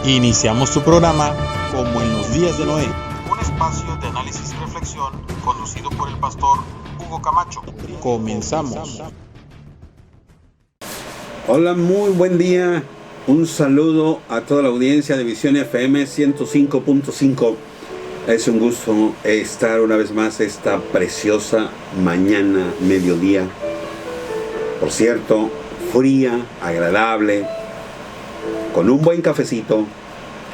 Iniciamos tu programa como en los días de Noé, un espacio de análisis y reflexión conducido por el pastor Hugo Camacho. Comenzamos. Hola, muy buen día. Un saludo a toda la audiencia de Visión FM 105.5. Es un gusto estar una vez más esta preciosa mañana, mediodía. Por cierto, fría, agradable, con un buen cafecito,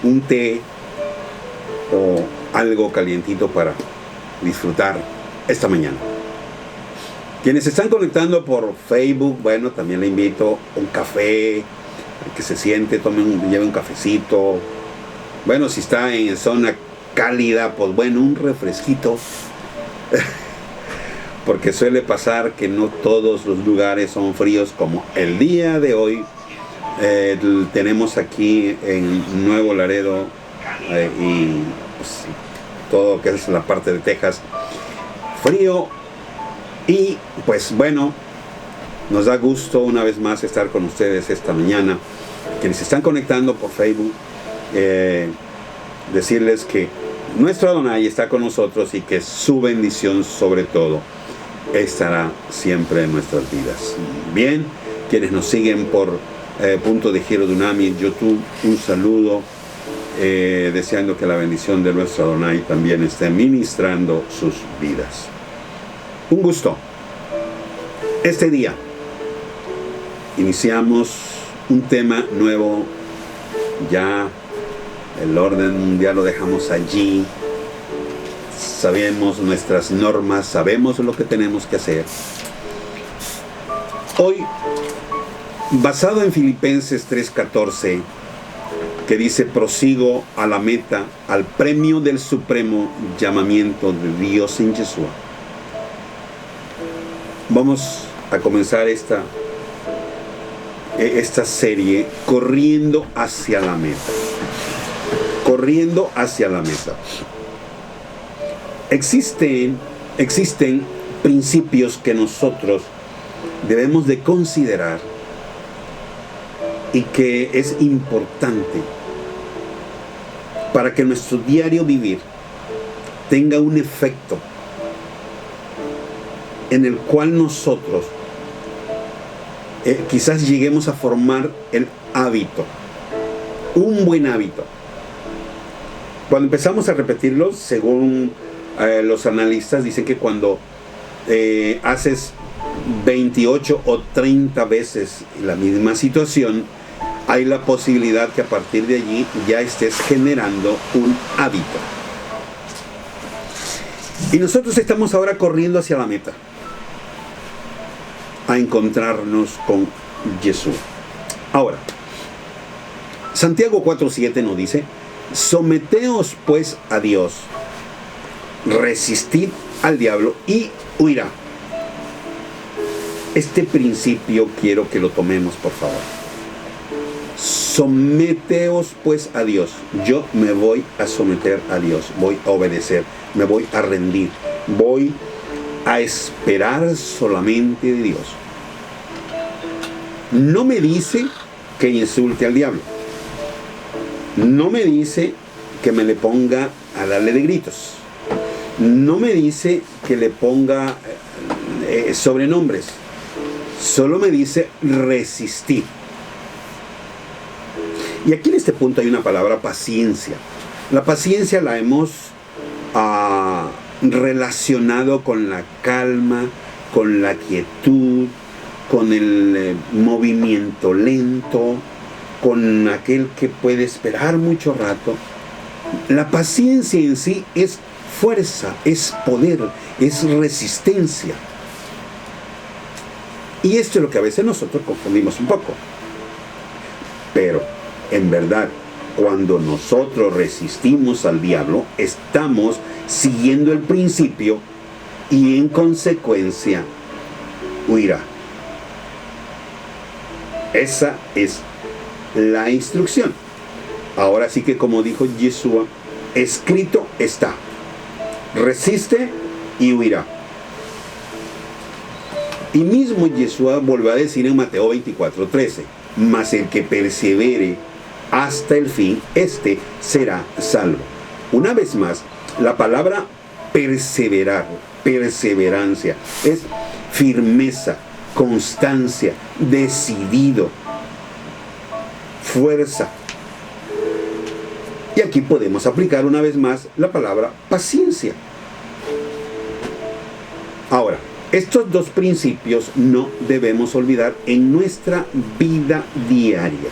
un té o algo calientito para disfrutar esta mañana. Quienes se están conectando por Facebook, bueno, también le invito un café, que se siente, lleve un cafecito. Bueno, si está en zona cálida, pues bueno, un refresquito. Porque suele pasar que no todos los lugares son fríos como el día de hoy. Tenemos aquí en Nuevo Laredo y pues, todo que es la parte de Texas frío. Y pues bueno, nos da gusto una vez más estar con ustedes esta mañana. Quienes se están conectando por Facebook, decirles que nuestro Adonai está con nosotros y que su bendición sobre todo estará siempre en nuestras vidas. Bien, quienes nos siguen por Punto de Giro Dunami en YouTube, un saludo, deseando que la bendición de nuestro Adonai también esté ministrando sus vidas. Un gusto. Este día iniciamos un tema nuevo. Ya el orden mundial lo dejamos allí. Sabemos nuestras normas, sabemos lo que tenemos que hacer. Hoy, basado en Filipenses 3:14, que dice: prosigo a la meta, al premio del supremo llamamiento de Dios en Yeshua. Vamos a comenzar esta serie corriendo hacia la meta. Corriendo hacia la meta. Existen principios que nosotros debemos de considerar y que es importante para que nuestro diario vivir tenga un efecto en el cual nosotros quizás lleguemos a formar el hábito, un buen hábito. Cuando empezamos a repetirlos, según los analistas dicen que cuando haces 28 o 30 veces la misma situación, hay la posibilidad que a partir de allí ya estés generando un hábito. Y nosotros estamos ahora corriendo hacia la meta, a encontrarnos con Jesús. Ahora, Santiago 4:7 nos dice: someteos pues a Dios, resistid al diablo y huirá. Este principio quiero que lo tomemos, por favor. Someteos pues a Dios. Yo me voy a someter a Dios, voy a obedecer, me voy a rendir, voy a esperar solamente de Dios. No me dice que insulte al diablo. No me dice que me le ponga a darle de gritos. No me dice que le ponga sobrenombres. Solo me dice resistir. Y aquí en este punto hay una palabra: paciencia. La paciencia la hemos relacionado con la calma, con la quietud, con el movimiento lento, con aquel que puede esperar mucho rato. La paciencia en sí es fuerza, es poder, es resistencia. Y esto es lo que a veces nosotros confundimos un poco. Pero, en verdad, cuando nosotros resistimos al diablo, estamos siguiendo el principio y en consecuencia huirá. Esa es la instrucción. Ahora sí que, como dijo Yeshua, escrito está: resiste y huirá. Y mismo Yeshua volvió a decir en Mateo 24:13: mas el que persevere hasta el fin, éste será salvo. Una vez más, la palabra perseverar, perseverancia, es firmeza, constancia, decidido, fuerza. Y aquí podemos aplicar una vez más la palabra paciencia. Ahora, estos dos principios no debemos olvidar en nuestra vida diaria.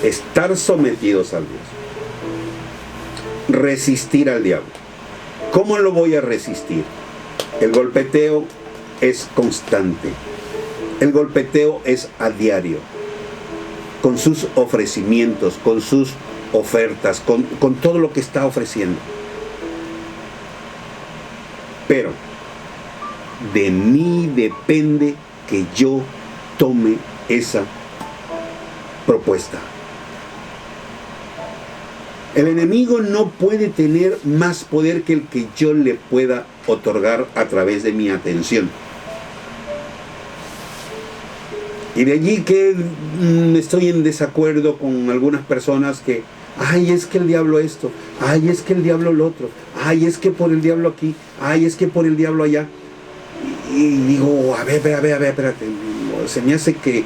Estar sometidos al Dios. Resistir al diablo. ¿Cómo lo voy a resistir? El golpeteo es constante. El golpeteo es a diario. Con sus ofrecimientos, con sus ofertas, con todo lo que está ofreciendo. Pero de mí depende que yo tome esa propuesta. El enemigo no puede tener más poder que el que yo le pueda otorgar a través de mi atención. Y de allí que estoy en desacuerdo con algunas personas que, ay, es que el diablo esto, ay, es que el diablo lo otro, ay, es que por el diablo aquí, ay, es que por el diablo allá. Y digo, a ver, espérate, se me hace que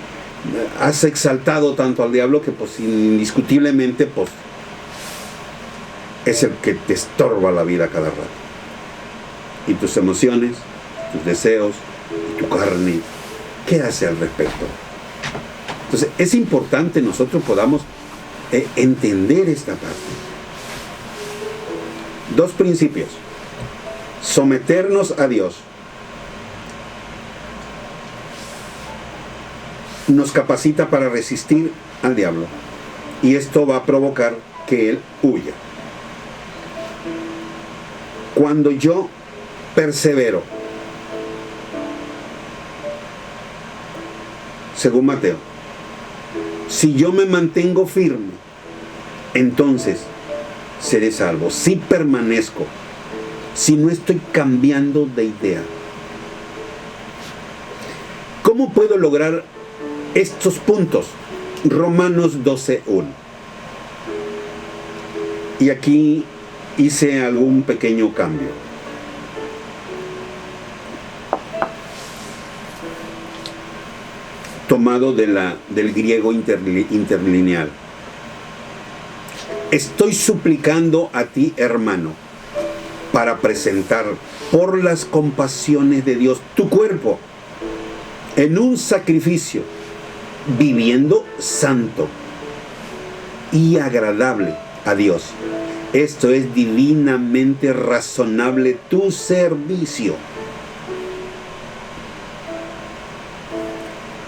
has exaltado tanto al diablo que pues indiscutiblemente pues es el que te estorba la vida cada rato. Y tus emociones, tus deseos, y tu carne, ¿qué hace al respecto? Entonces es importante nosotros podamos entender esta parte. Dos principios. Someternos a Dios nos capacita para resistir al diablo. Y esto va a provocar que él huya. Cuando yo persevero, según Mateo, si yo me mantengo firme, entonces seré salvo. Si permanezco, si no estoy cambiando de idea. ¿Cómo puedo lograr estos puntos? Romanos 12:1. Y aquí hice algún pequeño cambio. Tomado del griego interlineal. Estoy suplicando a ti, hermano, para presentar por las compasiones de Dios tu cuerpo en un sacrificio viviendo santo y agradable a Dios. Esto es divinamente razonable tu servicio.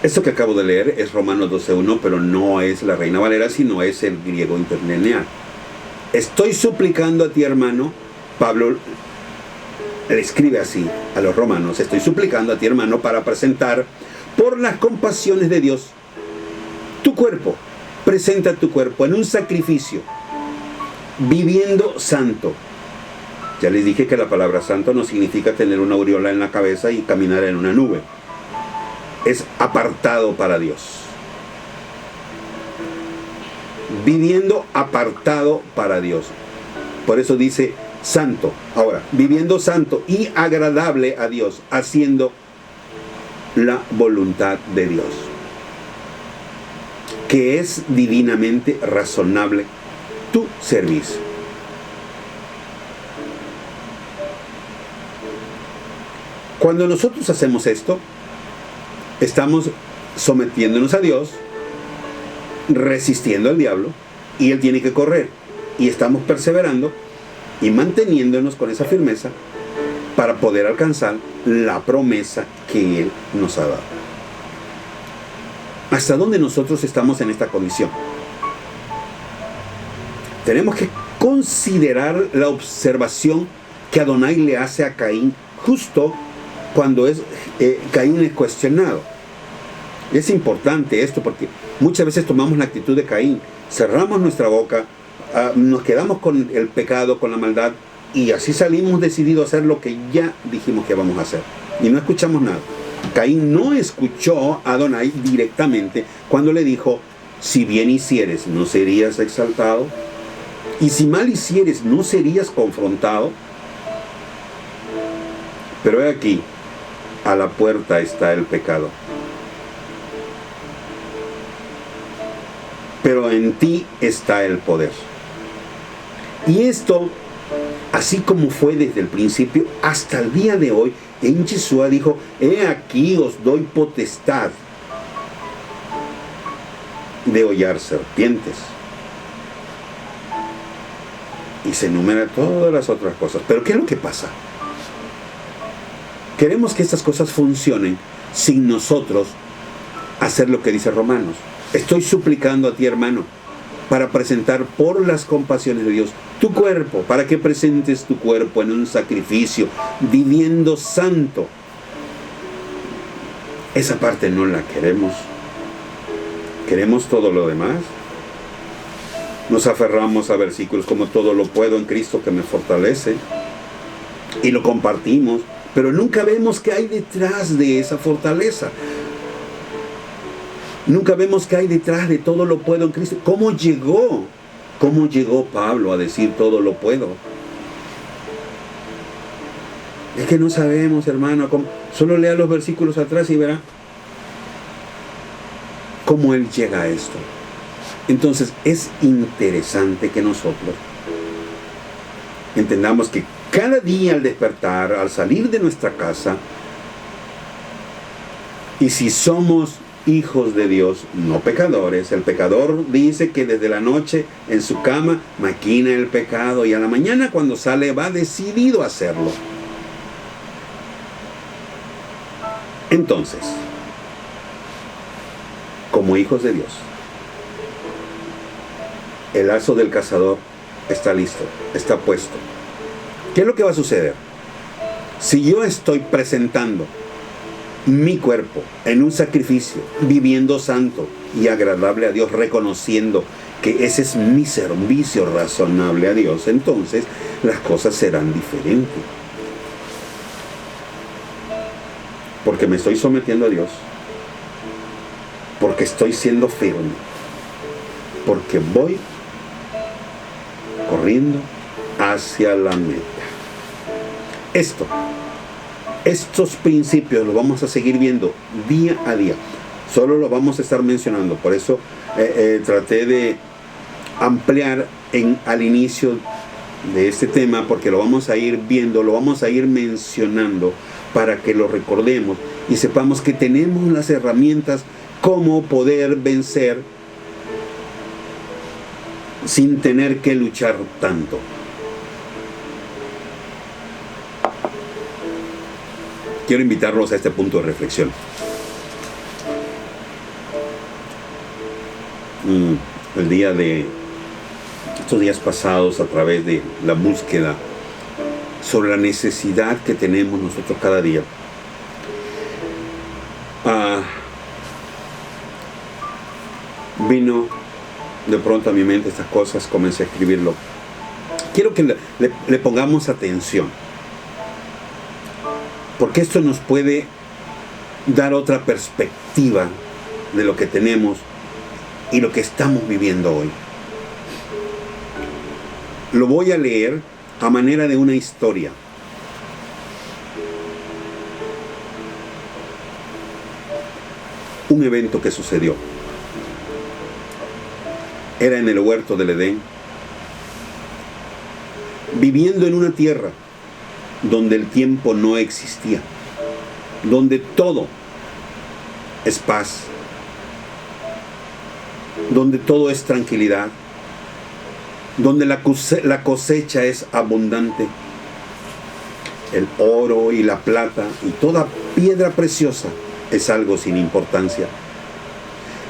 Esto que acabo de leer es Romanos 12:1, pero no es la Reina Valera, sino es el griego interlineal. Estoy suplicando a ti, hermano. Pablo le escribe así a los romanos: estoy suplicando a ti, hermano, para presentar por las compasiones de Dios tu cuerpo. Presenta tu cuerpo en un sacrificio viviendo santo. Ya les dije que la palabra santo no significa tener una aureola en la cabeza y caminar en una nube. Es apartado para Dios. Viviendo apartado para Dios. Por eso dice santo. Ahora, viviendo santo y agradable a Dios, haciendo la voluntad de Dios, que es divinamente razonable tu servicio. Cuando nosotros hacemos esto, estamos sometiéndonos a Dios, resistiendo al diablo, y él tiene que correr. Y estamos perseverando y manteniéndonos con esa firmeza para poder alcanzar la promesa que él nos ha dado. ¿Hasta dónde nosotros estamos en esta condición? Tenemos que considerar la observación que Adonai le hace a Caín justo cuando Caín es cuestionado. Es importante esto porque muchas veces tomamos la actitud de Caín, cerramos nuestra boca, nos quedamos con el pecado, con la maldad, y así salimos decididos a hacer lo que ya dijimos que vamos a hacer, y no escuchamos nada. Caín no escuchó a Adonai directamente cuando le dijo: Si bien hicieres, no serías exaltado. Y si mal hicieres, no serías confrontado. Pero he aquí, a la puerta está el pecado. Pero en ti está el poder. Y esto, así como fue desde el principio, hasta el día de hoy, en Yeshua dijo, he aquí os doy potestad de hollar serpientes. Y se enumera todas las otras cosas. Pero ¿qué es lo que pasa? Queremos que estas cosas funcionen sin nosotros hacer lo que dice Romanos. Estoy suplicando a ti, hermano, para presentar por las compasiones de Dios tu cuerpo, para que presentes tu cuerpo en un sacrificio, viviendo santo. Esa parte no la queremos. Queremos todo lo demás. Nos aferramos a versículos como todo lo puedo en Cristo que me fortalece, y lo compartimos, pero nunca vemos qué hay detrás de esa fortaleza. Nunca vemos qué hay detrás de todo lo puedo en Cristo. ¿Cómo llegó Pablo a decir todo lo puedo? Es que no sabemos, hermano. Solo lea los versículos atrás y verá cómo él llega a esto. Entonces es interesante que nosotros entendamos que cada día al despertar, al salir de nuestra casa, y si somos hijos de Dios, no pecadores, el pecador dice que desde la noche en su cama maquina el pecado y a la mañana cuando sale va decidido a hacerlo. Entonces, como hijos de Dios, el lazo del cazador está listo, está puesto. ¿Qué es lo que va a suceder? Si yo estoy presentando mi cuerpo en un sacrificio, viviendo santo y agradable a Dios, reconociendo que ese es mi servicio razonable a Dios, entonces las cosas serán diferentes. Porque me estoy sometiendo a Dios, porque estoy siendo firme, porque voy corriendo hacia la meta. Estos principios los vamos a seguir viendo día a día. Solo los vamos a estar mencionando. Por eso traté de ampliar al inicio de este tema, porque lo vamos a ir viendo, lo vamos a ir mencionando para que lo recordemos y sepamos que tenemos las herramientas como poder vencer sin tener que luchar tanto. Quiero invitarlos a este punto de reflexión. Estos días pasados, a través de la búsqueda sobre la necesidad que tenemos nosotros cada día, vino de pronto a mi mente estas cosas, comencé a escribirlo. Quiero que le pongamos atención, porque esto nos puede dar otra perspectiva de lo que tenemos y lo que estamos viviendo hoy. Lo voy a leer a manera de una historia. Un evento que sucedió. Era en el huerto del Edén, viviendo en una tierra donde el tiempo no existía, donde todo es paz, donde todo es tranquilidad, donde la cosecha es abundante, el oro y la plata y toda piedra preciosa es algo sin importancia,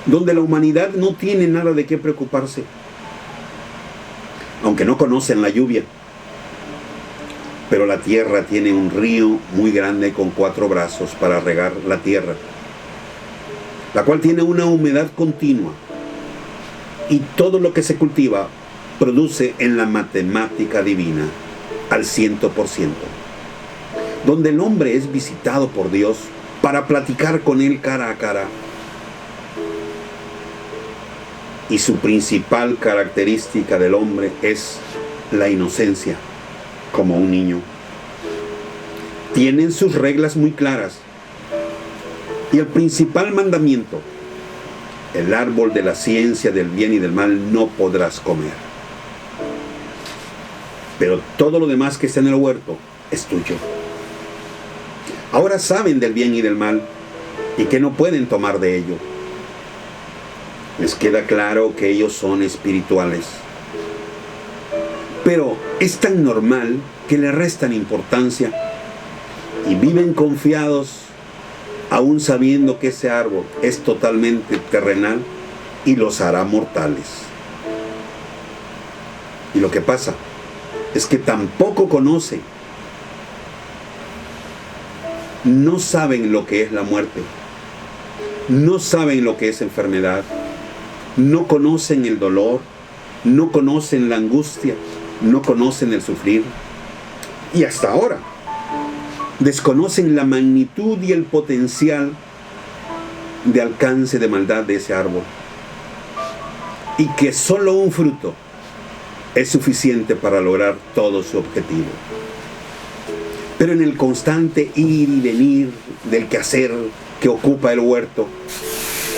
donde la humanidad no tiene nada de qué preocuparse, aunque no conocen la lluvia. Pero la tierra tiene un río muy grande con 4 brazos para regar la tierra, la cual tiene una humedad continua, y todo lo que se cultiva produce en la matemática divina al 100%, donde el hombre es visitado por Dios para platicar con él cara a cara. y su principal característica del hombre es la inocencia, como un niño. Tienen sus reglas muy claras. Y el principal mandamiento: el árbol de la ciencia del bien y del mal no podrás comer. Pero todo lo demás que está en el huerto es tuyo. Ahora saben del bien y del mal y que no pueden tomar de ello. Les queda claro que ellos son espirituales. Pero es tan normal que le restan importancia y viven confiados, aún sabiendo que ese árbol es totalmente terrenal y los hará mortales. Y lo que pasa es que tampoco conocen, no saben lo que es la muerte, no saben lo que es enfermedad, no conocen el dolor, no conocen la angustia, no conocen el sufrir. Y hasta ahora desconocen la magnitud y el potencial de alcance de maldad de ese árbol, y que solo un fruto es suficiente para lograr todo su objetivo. Pero en el constante ir y venir del quehacer que ocupa el huerto,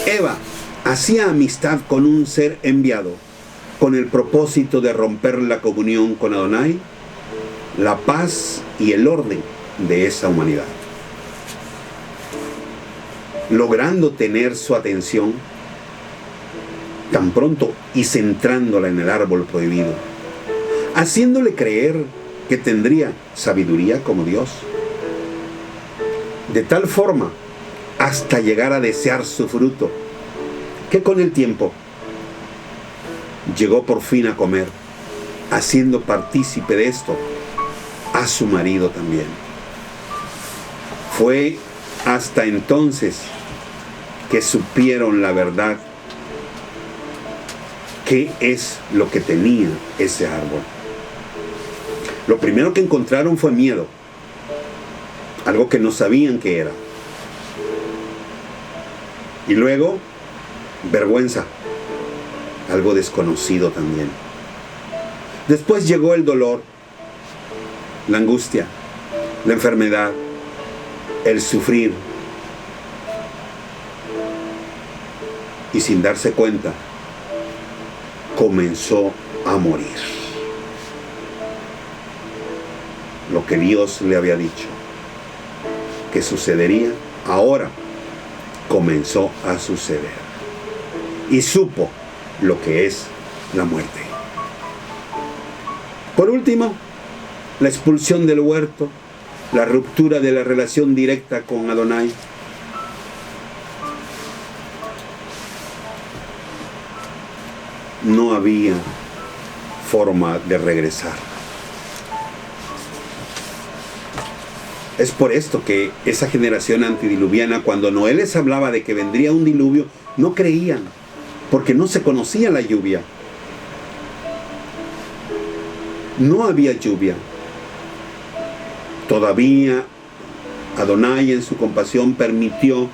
Eva hacía amistad con un ser enviado con el propósito de romper la comunión con Adonai, la paz y el orden de esa humanidad, logrando tener su atención tan pronto y centrándola en el árbol prohibido, haciéndole creer que tendría sabiduría como Dios, de tal forma hasta llegar a desear su fruto, que con el tiempo llegó por fin a comer, haciendo partícipe de esto a su marido también. Fue hasta entonces que supieron la verdad, qué es lo que tenía ese árbol. Lo primero que encontraron fue miedo, algo que no sabían qué era. Y luego, vergüenza, algo desconocido también. Después llegó el dolor, la angustia, la enfermedad, el sufrir. Y sin darse cuenta, comenzó a morir. Lo que Dios le había dicho que sucedería, ahora comenzó a suceder. Y supo lo que es la muerte. Por último, la expulsión del huerto, la ruptura de la relación directa con Adonai. No había forma de regresar. Es por esto que esa generación antediluviana, cuando Noé les hablaba de que vendría un diluvio, no creían, porque no se conocía la lluvia. No había lluvia. Todavía Adonai en su compasión permitió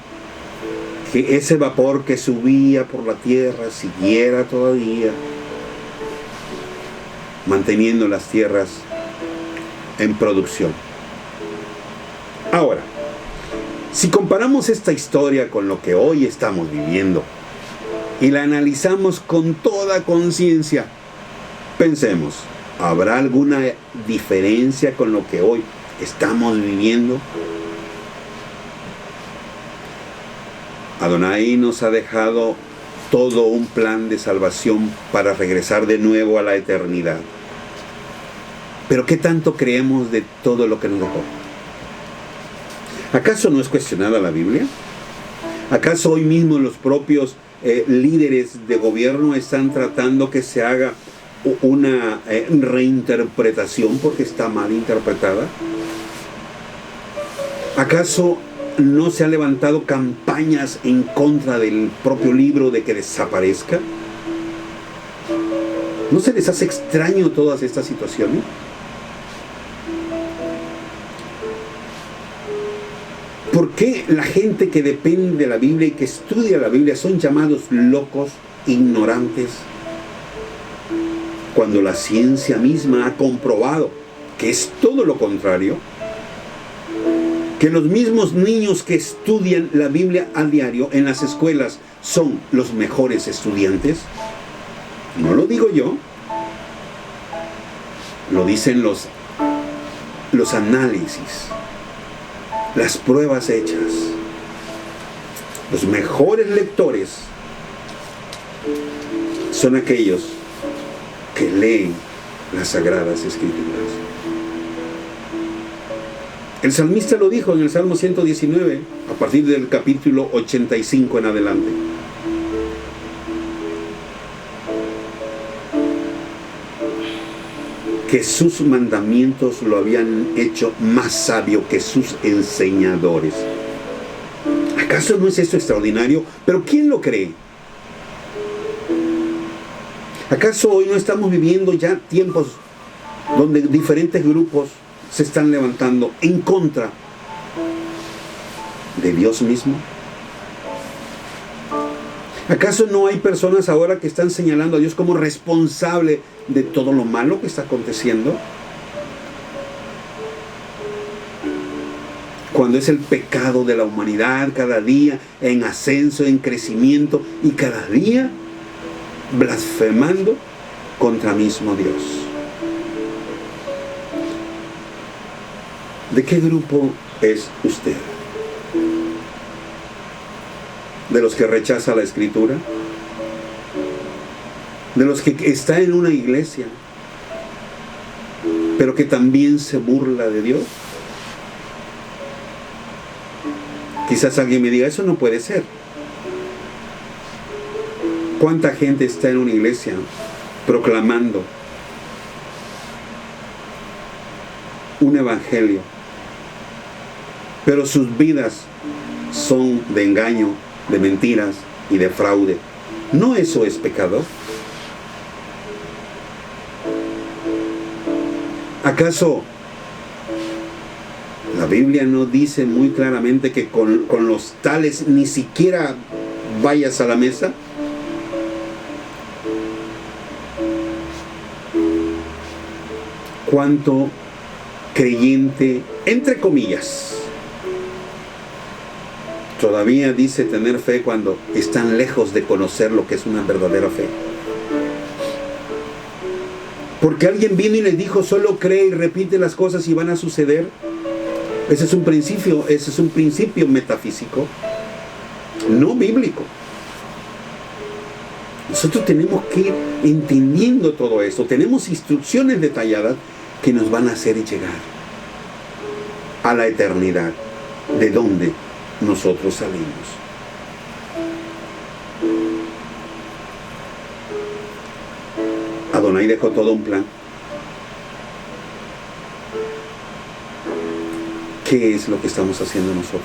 que ese vapor que subía por la tierra siguiera todavía manteniendo las tierras en producción. Ahora, si comparamos esta historia con lo que hoy estamos viviendo y la analizamos con toda conciencia, pensemos, ¿habrá alguna diferencia con lo que hoy estamos viviendo? Adonai nos ha dejado todo un plan de salvación para regresar de nuevo a la eternidad. Pero ¿qué tanto creemos de todo lo que nos dejó? ¿Acaso no es cuestionada la Biblia? ¿Acaso hoy mismo los propios líderes de gobierno están tratando que se haga una reinterpretación porque está mal interpretada? ¿Acaso no se han levantado campañas en contra del propio libro de que desaparezca? ¿No se les hace extraño todas estas situaciones? ¿Por qué la gente que depende de la Biblia y que estudia la Biblia son llamados locos, ignorantes? Cuando la ciencia misma ha comprobado que es todo lo contrario, que los mismos niños que estudian la Biblia a diario en las escuelas son los mejores estudiantes. No lo digo yo, lo dicen los análisis, las pruebas hechas. Los mejores lectores son aquellos que leen las Sagradas Escrituras. El salmista lo dijo en el Salmo 119, a partir del capítulo 85 en adelante. Que sus mandamientos lo habían hecho más sabio que sus enseñadores. ¿Acaso no es esto extraordinario? ¿Pero quién lo cree? ¿Acaso hoy no estamos viviendo ya tiempos donde diferentes grupos se están levantando en contra de Dios mismo? ¿Acaso no hay personas ahora que están señalando a Dios como responsable de todo lo malo que está aconteciendo? Cuando es el pecado de la humanidad cada día en ascenso, en crecimiento, y cada día blasfemando contra mismo Dios. ¿De qué grupo es usted? ¿De los que rechaza la Escritura? ¿De los que está en una iglesia, pero que también se burla de Dios? Quizás alguien me diga, eso no puede ser. ¿Cuánta gente está en una iglesia proclamando un evangelio, pero sus vidas son de engaño, de mentiras y de fraude? ¿No eso es pecado? ¿Acaso la Biblia no dice muy claramente que con los tales ni siquiera vayas a la mesa? ¿Cuánto creyente, entre comillas, todavía dice tener fe cuando están lejos de conocer lo que es una verdadera fe? Porque alguien vino y les dijo, solo cree y repite las cosas y van a suceder. Ese es un principio metafísico, no bíblico. Nosotros tenemos que ir entendiendo todo esto. Tenemos instrucciones detalladas que nos van a hacer llegar a la eternidad, de donde nosotros salimos. Adonai dejó todo un plan. ¿Qué es lo que estamos haciendo nosotros?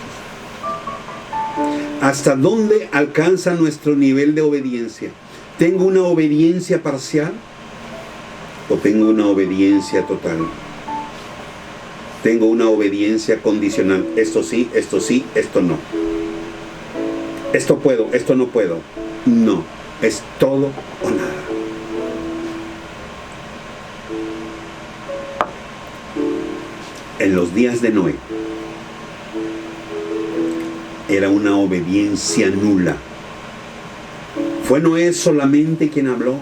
¿Hasta dónde alcanza nuestro nivel de obediencia? ¿Tengo una obediencia parcial o tengo una obediencia total? Tengo una obediencia condicional. Esto sí, esto no. Esto puedo, esto no puedo. No, es todo o nada. En los días de Noé era una obediencia nula. ¿Fue Noé solamente quien habló,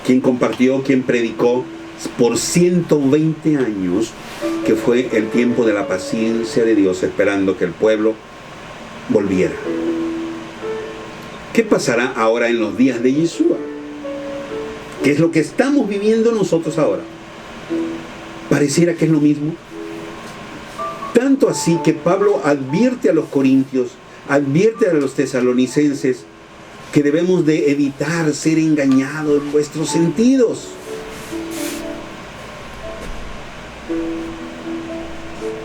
quien compartió, quien predicó por 120 años, que fue el tiempo de la paciencia de Dios esperando que el pueblo volviera? ¿Qué pasará ahora en los días de Yeshua? ¿Qué es lo que estamos viviendo nosotros ahora? Pareciera que es lo mismo. Tanto así que Pablo advierte a los corintios, advierte a los tesalonicenses, que debemos de evitar ser engañados en vuestros sentidos.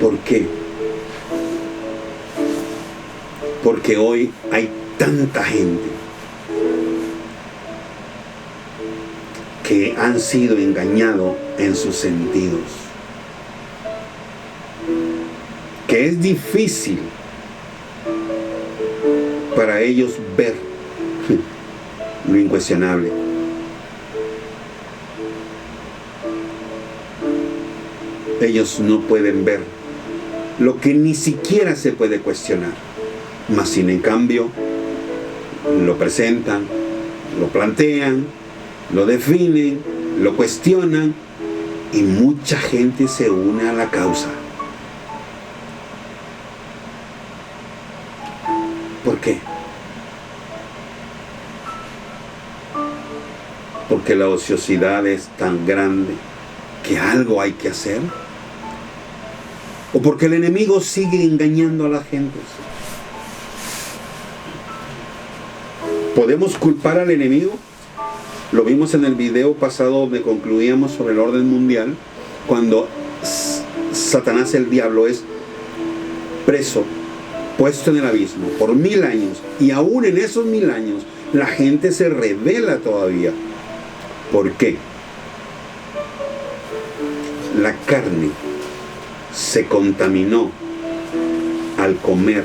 ¿Por qué? Porque hoy hay tanta gente que han sido engañados en sus sentidos, que es difícil para ellos ver lo incuestionable. Ellos no pueden ver lo que ni siquiera se puede cuestionar, mas sin en cambio lo presentan, lo plantean, lo definen, lo cuestionan, y mucha gente se une a la causa. ¿Por qué? Porque la ociosidad es tan grande que algo hay que hacer, o porque el enemigo sigue engañando a la gente. ¿Podemos culpar al enemigo? Lo vimos en el video pasado donde concluíamos sobre el orden mundial, cuando Satanás, el diablo, es preso, puesto en el abismo por 1000 años, y aún en esos 1000 años la gente se rebela todavía. ¿Por qué? La carne se contaminó al comer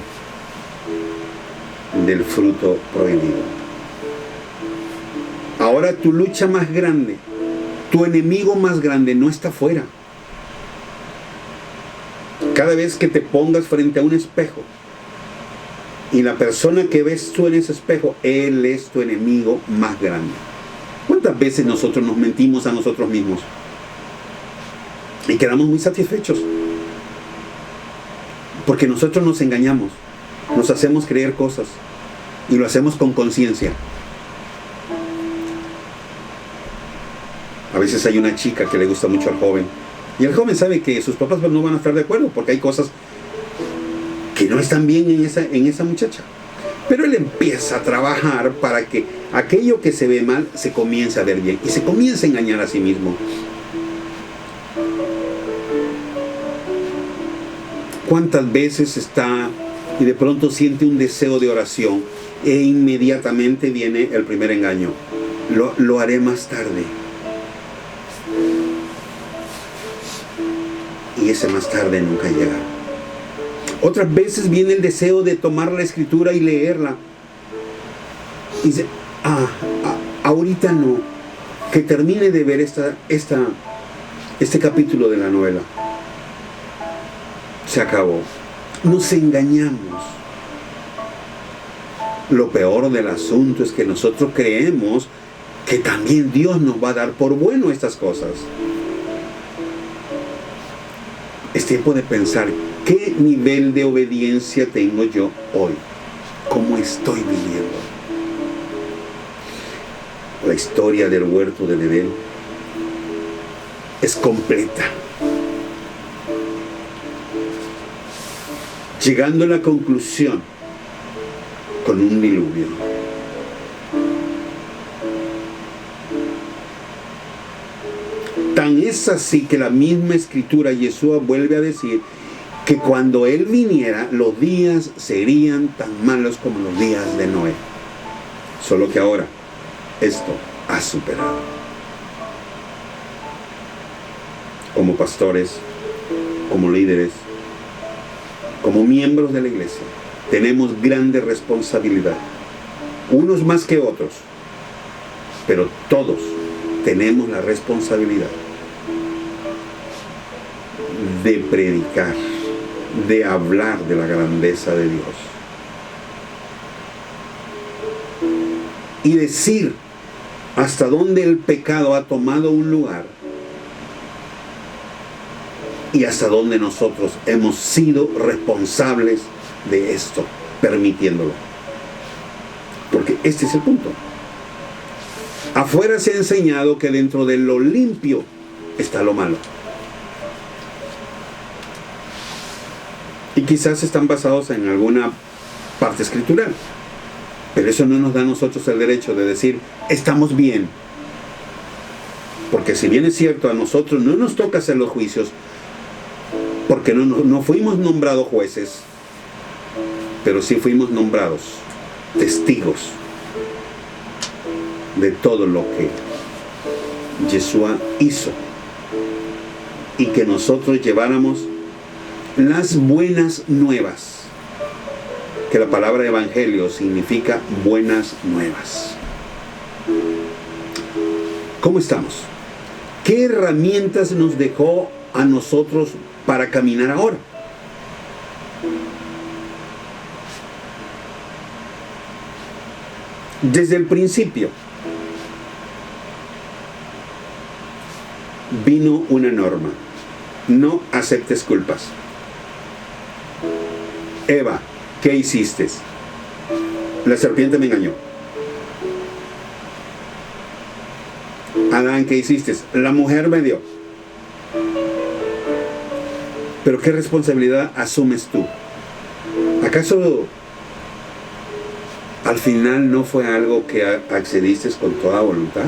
del fruto prohibido. Ahora tu lucha más grande, tu enemigo más grande no está afuera. Cada vez que te pongas frente a un espejo y la persona que ves tú en ese espejo, él es tu enemigo más grande. ¿Cuántas veces nosotros nos mentimos a nosotros mismos y quedamos muy satisfechos? Porque nosotros nos engañamos, nos hacemos creer cosas y lo hacemos con conciencia. A veces hay una chica que le gusta mucho al joven y el joven sabe que sus papás no van a estar de acuerdo porque hay cosas que no están bien en esa muchacha. Pero él empieza a trabajar para que aquello que se ve mal se comience a ver bien y se comience a engañar a sí mismo. ¿Cuántas veces está y de pronto siente un deseo de oración e inmediatamente viene el primer engaño? Lo haré más tarde. Y ese más tarde nunca llega. Otras veces viene el deseo de tomar la escritura y leerla. Y dice, ahorita no. Que termine de ver este capítulo de la novela. Se acabó. Nos engañamos. Lo peor del asunto es que nosotros creemos que también Dios nos va a dar por bueno estas cosas. Es tiempo de pensar qué nivel de obediencia tengo yo hoy. ¿Cómo estoy viviendo? La historia del huerto del Edén es completa. Llegando a la conclusión con un diluvio. Tan es así que la misma escritura, Yeshua vuelve a decir que cuando Él viniera, los días serían tan malos como los días de Noé. Solo que ahora esto ha superado. Como pastores, como líderes, como miembros de la iglesia, tenemos grande responsabilidad. Unos más que otros, pero todos tenemos la responsabilidad de predicar, de hablar de la grandeza de Dios y decir hasta dónde el pecado ha tomado un lugar y hasta dónde nosotros hemos sido responsables de esto, permitiéndolo. Porque este es el punto. Afuera se ha enseñado que dentro de lo limpio está lo malo. Y quizás están basados en alguna parte escritural. Pero eso no nos da a nosotros el derecho de decir, estamos bien. Porque si bien es cierto, a nosotros no nos toca hacer los juicios, porque no fuimos nombrados jueces, pero sí fuimos nombrados testigos de todo lo que Yeshua hizo y que nosotros lleváramos Las buenas nuevas, que la palabra evangelio significa buenas nuevas. ¿Cómo estamos? ¿Qué herramientas nos dejó a nosotros para caminar ahora? Desde el principio vino una norma: no aceptes culpas. Eva, ¿qué hiciste? La serpiente me engañó. Adán, ¿qué hiciste? La mujer me dio. Pero ¿qué responsabilidad asumes tú? ¿Acaso al final no fue algo que accediste con toda voluntad?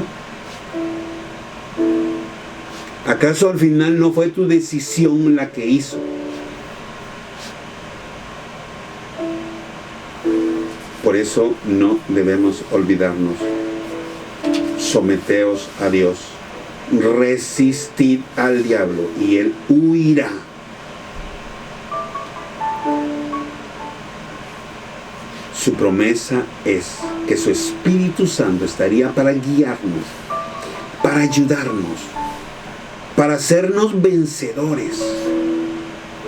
¿Acaso al final no fue tu decisión la que hizo? Por eso no debemos olvidarnos. Someteos a Dios. Resistid al diablo y él huirá. Su promesa es que su Espíritu Santo estaría para guiarnos, para ayudarnos, para hacernos vencedores.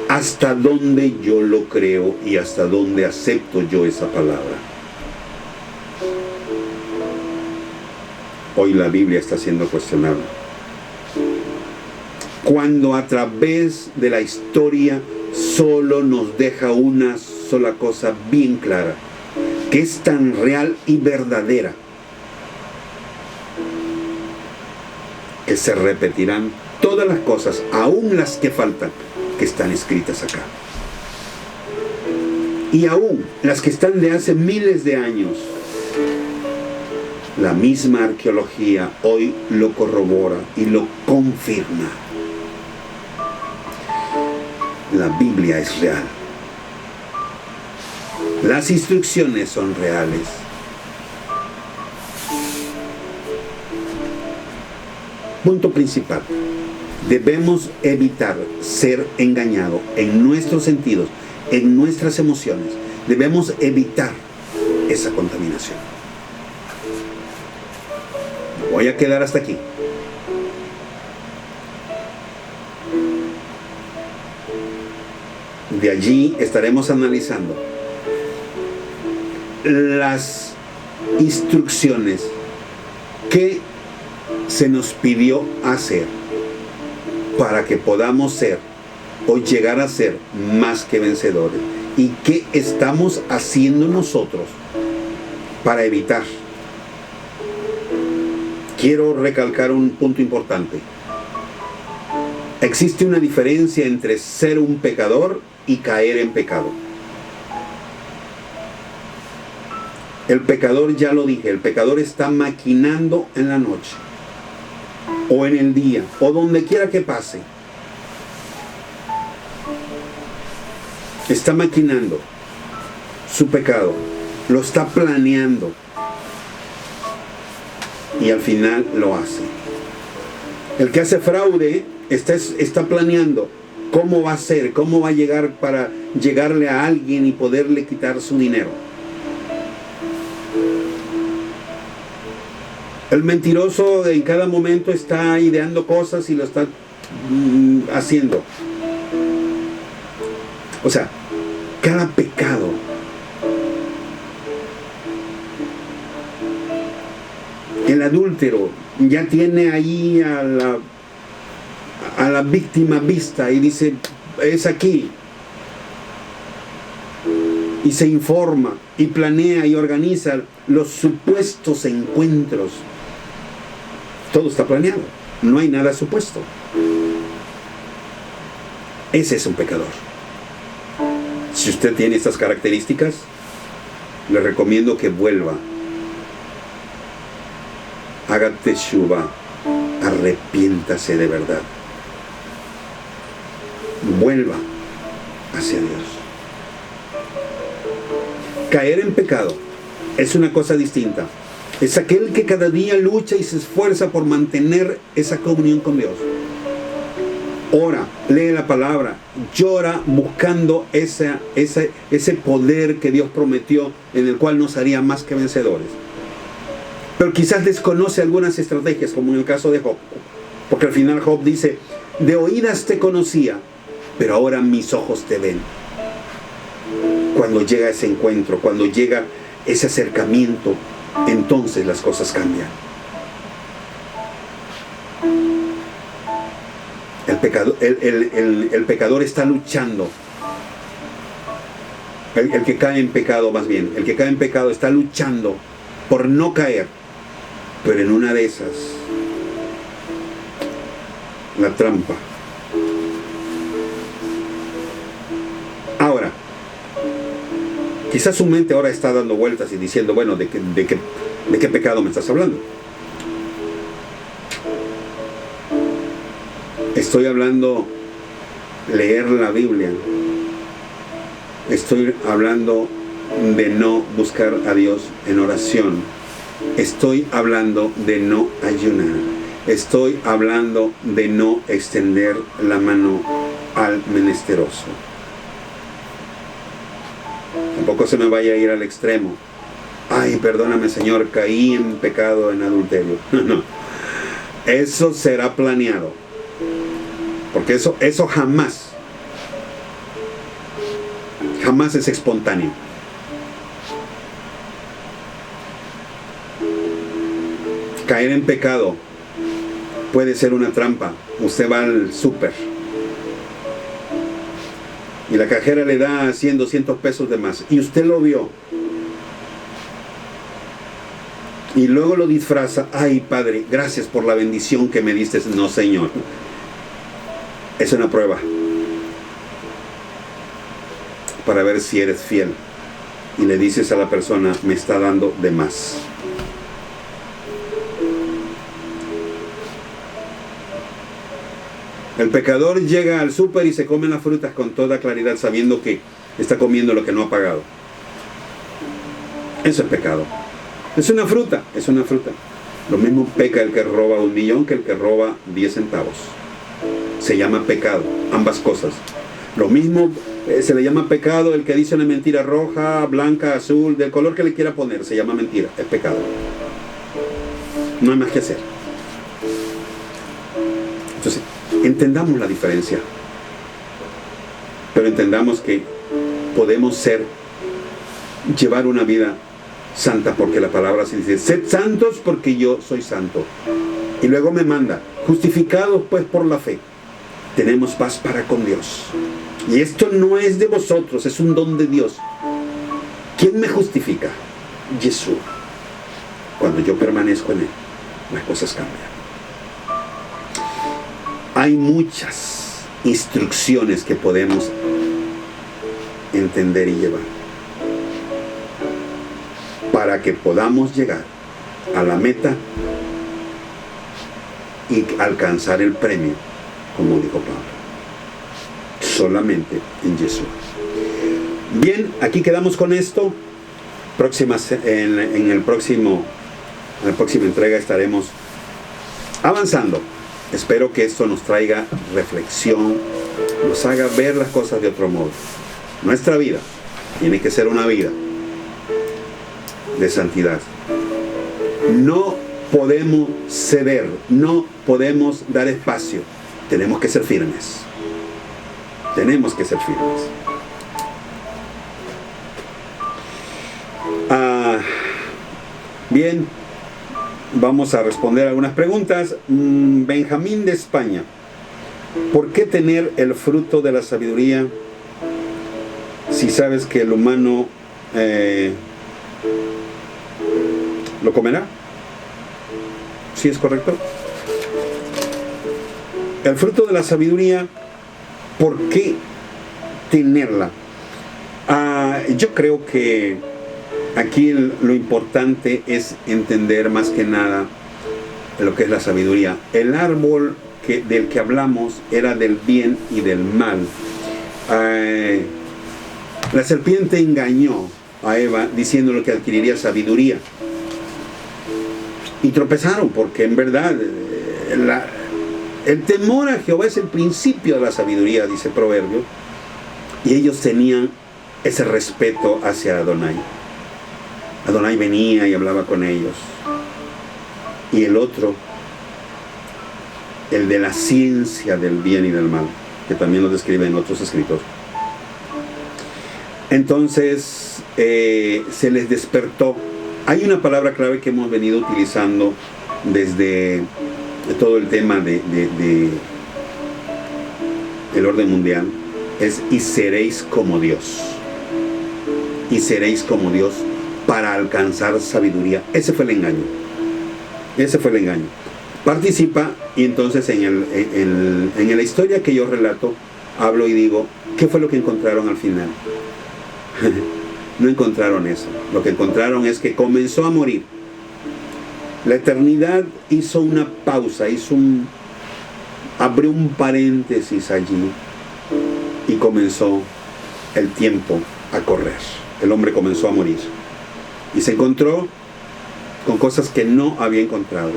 Hasta donde yo lo creo y hasta donde acepto yo esa palabra. Hoy la Biblia está siendo cuestionada. Cuando a través de la historia solo nos deja una sola cosa bien clara, que es tan real y verdadera, que se repetirán todas las cosas, aún las que faltan, que están escritas acá. Y aún las que están de hace miles de años. La misma arqueología hoy lo corrobora y lo confirma. La Biblia es real. Las instrucciones son reales. Punto principal. Debemos evitar ser engañados en nuestros sentidos, en nuestras emociones. Debemos evitar esa contaminación. Voy a quedar hasta aquí. De allí estaremos analizando las instrucciones que se nos pidió hacer para que podamos ser o llegar a ser más que vencedores. ¿Y qué estamos haciendo nosotros para evitar? Quiero recalcar un punto importante. Existe una diferencia entre ser un pecador y caer en pecado. El pecador, ya lo dije, el pecador está maquinando en la noche, o en el día, o donde quiera que pase. Está maquinando su pecado, lo está planeando. Y al final lo hace. El que hace fraude está planeando cómo va a ser, cómo va a llegar para llegarle a alguien y poderle quitar su dinero. El mentiroso en cada momento está ideando cosas y lo está haciendo. O sea, cada pecado el adúltero ya tiene ahí a la víctima vista y dice, es aquí. Y se informa y planea y organiza los supuestos encuentros. Todo está planeado, no hay nada supuesto. Ese es un pecador. Si usted tiene estas características, le recomiendo que vuelva. Haga teshuva, arrepiéntase de verdad. Vuelva hacia Dios. Caer en pecado es una cosa distinta. Es aquel que cada día lucha y se esfuerza por mantener esa comunión con Dios. Ora, lee la palabra, llora buscando ese poder que Dios prometió, en el cual nos haría más que vencedores. Pero quizás desconoce algunas estrategias, como en el caso de Job. Porque al final Job dice, de oídas te conocía, pero ahora mis ojos te ven. Cuando llega ese encuentro, cuando llega ese acercamiento, entonces las cosas cambian. El pecador está luchando. El que cae en pecado, más bien, el que cae en pecado está luchando por no caer. Pero en una de esas, la trampa. Ahora, quizás su mente ahora está dando vueltas y diciendo, bueno, ¿de qué pecado me estás hablando? Estoy hablando leer la Biblia. Estoy hablando de no buscar a Dios en oración. Estoy hablando de no ayunar. Estoy hablando de no extender la mano al menesteroso. Tampoco se me vaya a ir al extremo. Ay, perdóname, Señor, caí en pecado, en adulterio. No. Eso será planeado. Porque eso jamás es espontáneo. Caer en pecado puede ser una trampa. Usted va al súper y la cajera le da 100, 200 pesos de más y usted lo vio y luego lo disfraza. Ay, Padre, gracias por la bendición que me diste. No, Señor, es una prueba para ver si eres fiel, y le dices a la persona, me está dando de más. El pecador llega al súper y se come las frutas con toda claridad, sabiendo que está comiendo lo que no ha pagado. Eso es pecado. Es una fruta. Lo mismo peca el que roba 1 millón que el que roba 10 centavos. Se llama pecado, ambas cosas. Lo mismo se le llama pecado el que dice una mentira roja, blanca, azul, del color que le quiera poner, se llama mentira, es pecado. No hay más que hacer. Entonces, entendamos la diferencia. Pero entendamos que podemos llevar una vida santa, porque la palabra se dice, sed santos porque yo soy santo. Y luego me manda, justificados pues por la fe, tenemos paz para con Dios. Y esto no es de vosotros, es un don de Dios. ¿Quién me justifica? Jesús. Cuando yo permanezco en Él, las cosas cambian. Hay muchas instrucciones que podemos entender y llevar para que podamos llegar a la meta y alcanzar el premio, como dijo Pablo. Solamente en Jesús. Bien, aquí quedamos con esto. En la próxima entrega estaremos avanzando. Espero que esto nos traiga reflexión, nos haga ver las cosas de otro modo. Nuestra vida tiene que ser una vida de santidad. No podemos ceder, no podemos dar espacio. Tenemos que ser firmes. Tenemos que ser firmes. Bien, vamos a responder algunas preguntas. Benjamín de España: ¿por qué tener el fruto de la sabiduría si sabes que el humano lo comerá? ¿Sí es correcto? El fruto de la sabiduría, ¿por qué tenerla? Yo creo que aquí lo importante es entender más que nada lo que es la sabiduría. El árbol del que hablamos era del bien y del mal. La serpiente engañó a Eva diciéndole que adquiriría sabiduría. Y tropezaron porque en verdad El temor a Jehová es el principio de la sabiduría, dice el proverbio. Y ellos tenían ese respeto hacia Adonai. Adonai venía y hablaba con ellos. Y el otro, el de la ciencia del bien y del mal, que también lo describe en otros escritos. Entonces se les despertó. Hay una palabra clave que hemos venido utilizando desde todo el tema del orden mundial, es y seréis como Dios. Y seréis como Dios para alcanzar sabiduría. Ese fue el engaño. Ese fue el engaño. Participa y entonces en la historia que yo relato, hablo y digo, ¿qué fue lo que encontraron al final? No encontraron eso. Lo que encontraron es que comenzó a morir. La eternidad hizo una pausa, abrió un paréntesis allí y comenzó el tiempo a correr. El hombre comenzó a morir y se encontró con cosas que no había encontrado.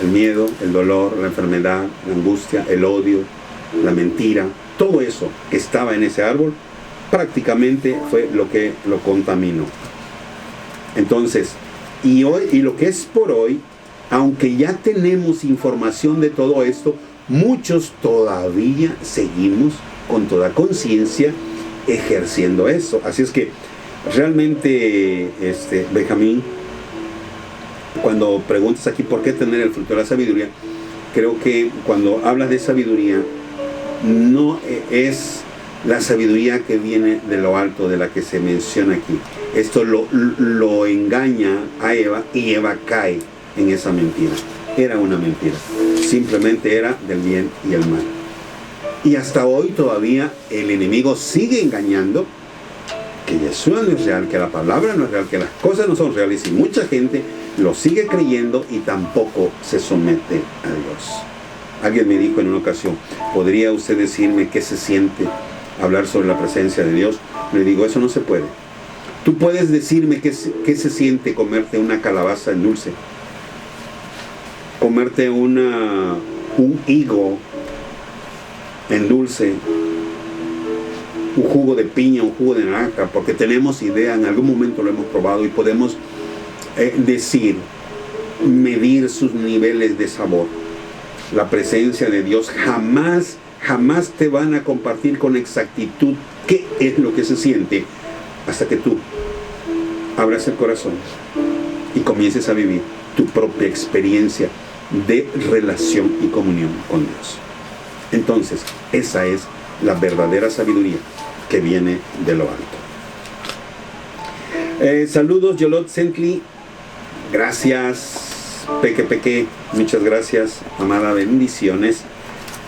El miedo, el dolor, la enfermedad, la angustia, el odio, la mentira, todo eso que estaba en ese árbol prácticamente fue lo que lo contaminó. Entonces, y lo que es por hoy, aunque ya tenemos información de todo esto, muchos todavía seguimos con toda conciencia ejerciendo eso. Así es que realmente, Benjamín, cuando preguntas aquí por qué tener el fruto de la sabiduría, creo que cuando hablas de sabiduría, no es la sabiduría que viene de lo alto, de la que se menciona aquí. Esto lo engaña a Eva y Eva cae en esa mentira. Era una mentira. Simplemente era del bien y el mal. Y hasta hoy todavía el enemigo sigue engañando que Yeshua no es real, que la palabra no es real, que las cosas no son reales, y mucha gente lo sigue creyendo y tampoco se somete a Dios. Alguien me dijo en una ocasión, ¿podría usted decirme qué se siente hablar sobre la presencia de Dios? Le digo, eso no se puede. Tú puedes decirme qué se siente comerte una calabaza en dulce, comerte un higo en dulce, un jugo de piña, un jugo de naranja, porque tenemos idea, en algún momento lo hemos probado y podemos medir sus niveles de sabor. La presencia de Dios jamás te van a compartir con exactitud qué es lo que se siente hasta que tú abras el corazón y comiences a vivir tu propia experiencia de relación y comunión con Dios. Entonces, esa es la verdadera sabiduría que viene de lo alto. Saludos, Yolot Sentli. Gracias, Peque. Muchas gracias, amada. Bendiciones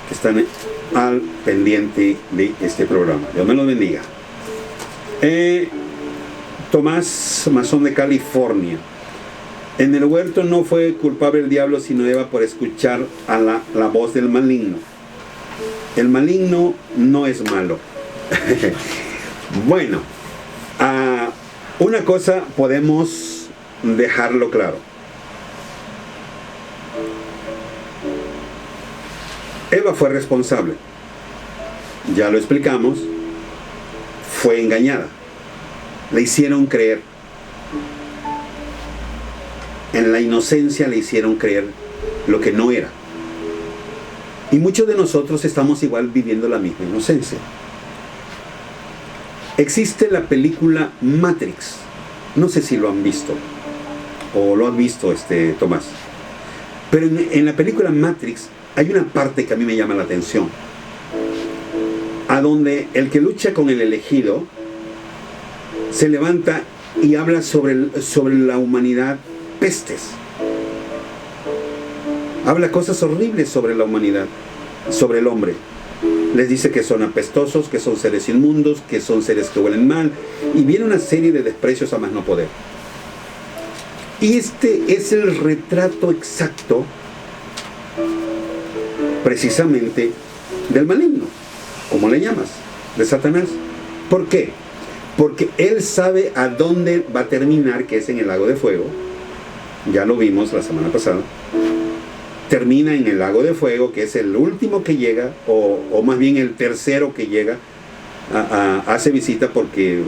que están al pendiente de este programa. Dios me los bendiga. Tomás Mazón de California. En el huerto no fue culpable el diablo, sino Eva, por escuchar a la voz del maligno. El maligno no es malo. Bueno, una cosa podemos dejarlo claro. Eva fue responsable. Ya lo explicamos. Fue engañada. Le hicieron creer. En la inocencia le hicieron creer lo que no era. Y muchos de nosotros estamos igual viviendo la misma inocencia. Existe la película Matrix. No sé si lo han visto. O lo has visto, Tomás. Pero en la película Matrix hay una parte que a mí me llama la atención. A donde el que lucha con el elegido se levanta y habla sobre la humanidad, pestes. Habla cosas horribles sobre la humanidad, sobre el hombre. Les dice que son apestosos, que son seres inmundos, que son seres que huelen mal, y viene una serie de desprecios a más no poder. Y este es el retrato exacto, precisamente, del maligno. ¿Cómo le llamas? De Satanás. ¿Por qué? Porque él sabe a dónde va a terminar, que es en el lago de fuego. Ya lo vimos la semana pasada. termina en el lago de fuego, que es el último que llega, o más bien el tercero que llega, hace visita, porque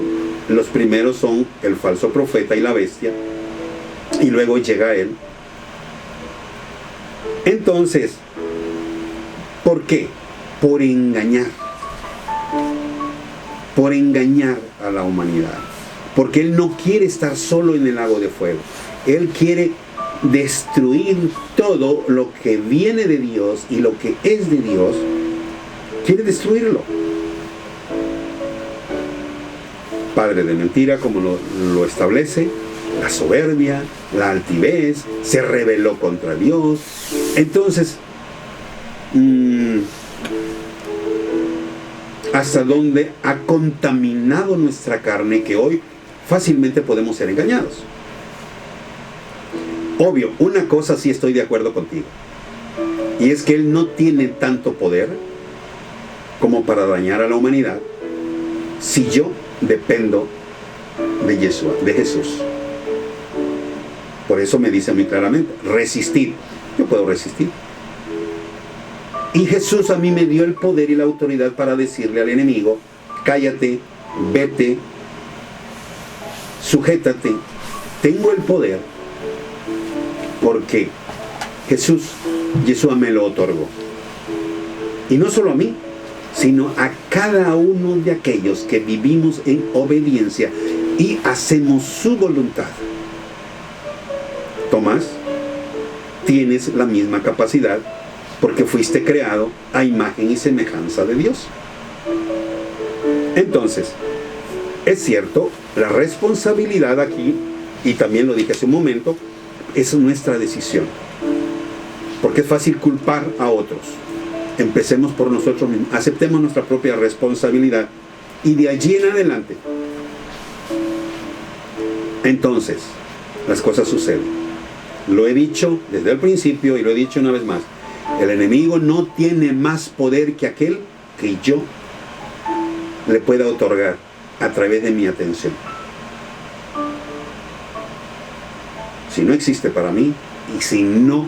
los primeros son el falso profeta y la bestia, y luego llega él. Entonces, ¿por qué? Por engañar a la humanidad, porque él no quiere estar solo en el lago de fuego. Él quiere destruir todo lo que viene de Dios y lo que es de Dios. Quiere destruirlo. Padre de mentira, como lo establece, la soberbia, la altivez, se rebeló contra Dios. Entonces, hasta dónde ha contaminado nuestra carne, que hoy fácilmente podemos ser engañados. Obvio, una cosa sí estoy de acuerdo contigo, y es que él no tiene tanto poder como para dañar a la humanidad si yo dependo de Jesús. Por eso me dice muy claramente, resistir. Yo puedo resistir. Y Jesús a mí me dio el poder y la autoridad para decirle al enemigo, cállate, vete, sujétate. Tengo el poder porque Yeshua me lo otorgó. Y no solo a mí, sino a cada uno de aquellos que vivimos en obediencia y hacemos su voluntad. Tomás, tienes la misma capacidad porque fuiste creado a imagen y semejanza de Dios. Entonces, es cierto, la responsabilidad aquí, y también lo dije hace un momento, es nuestra decisión. Porque es fácil culpar a otros. Empecemos por nosotros mismos, aceptemos nuestra propia responsabilidad y de allí en adelante, entonces, las cosas suceden. Lo he dicho desde el principio y lo he dicho una vez más. El enemigo no tiene más poder que aquel que yo le pueda otorgar a través de mi atención. Si no existe para mí y si no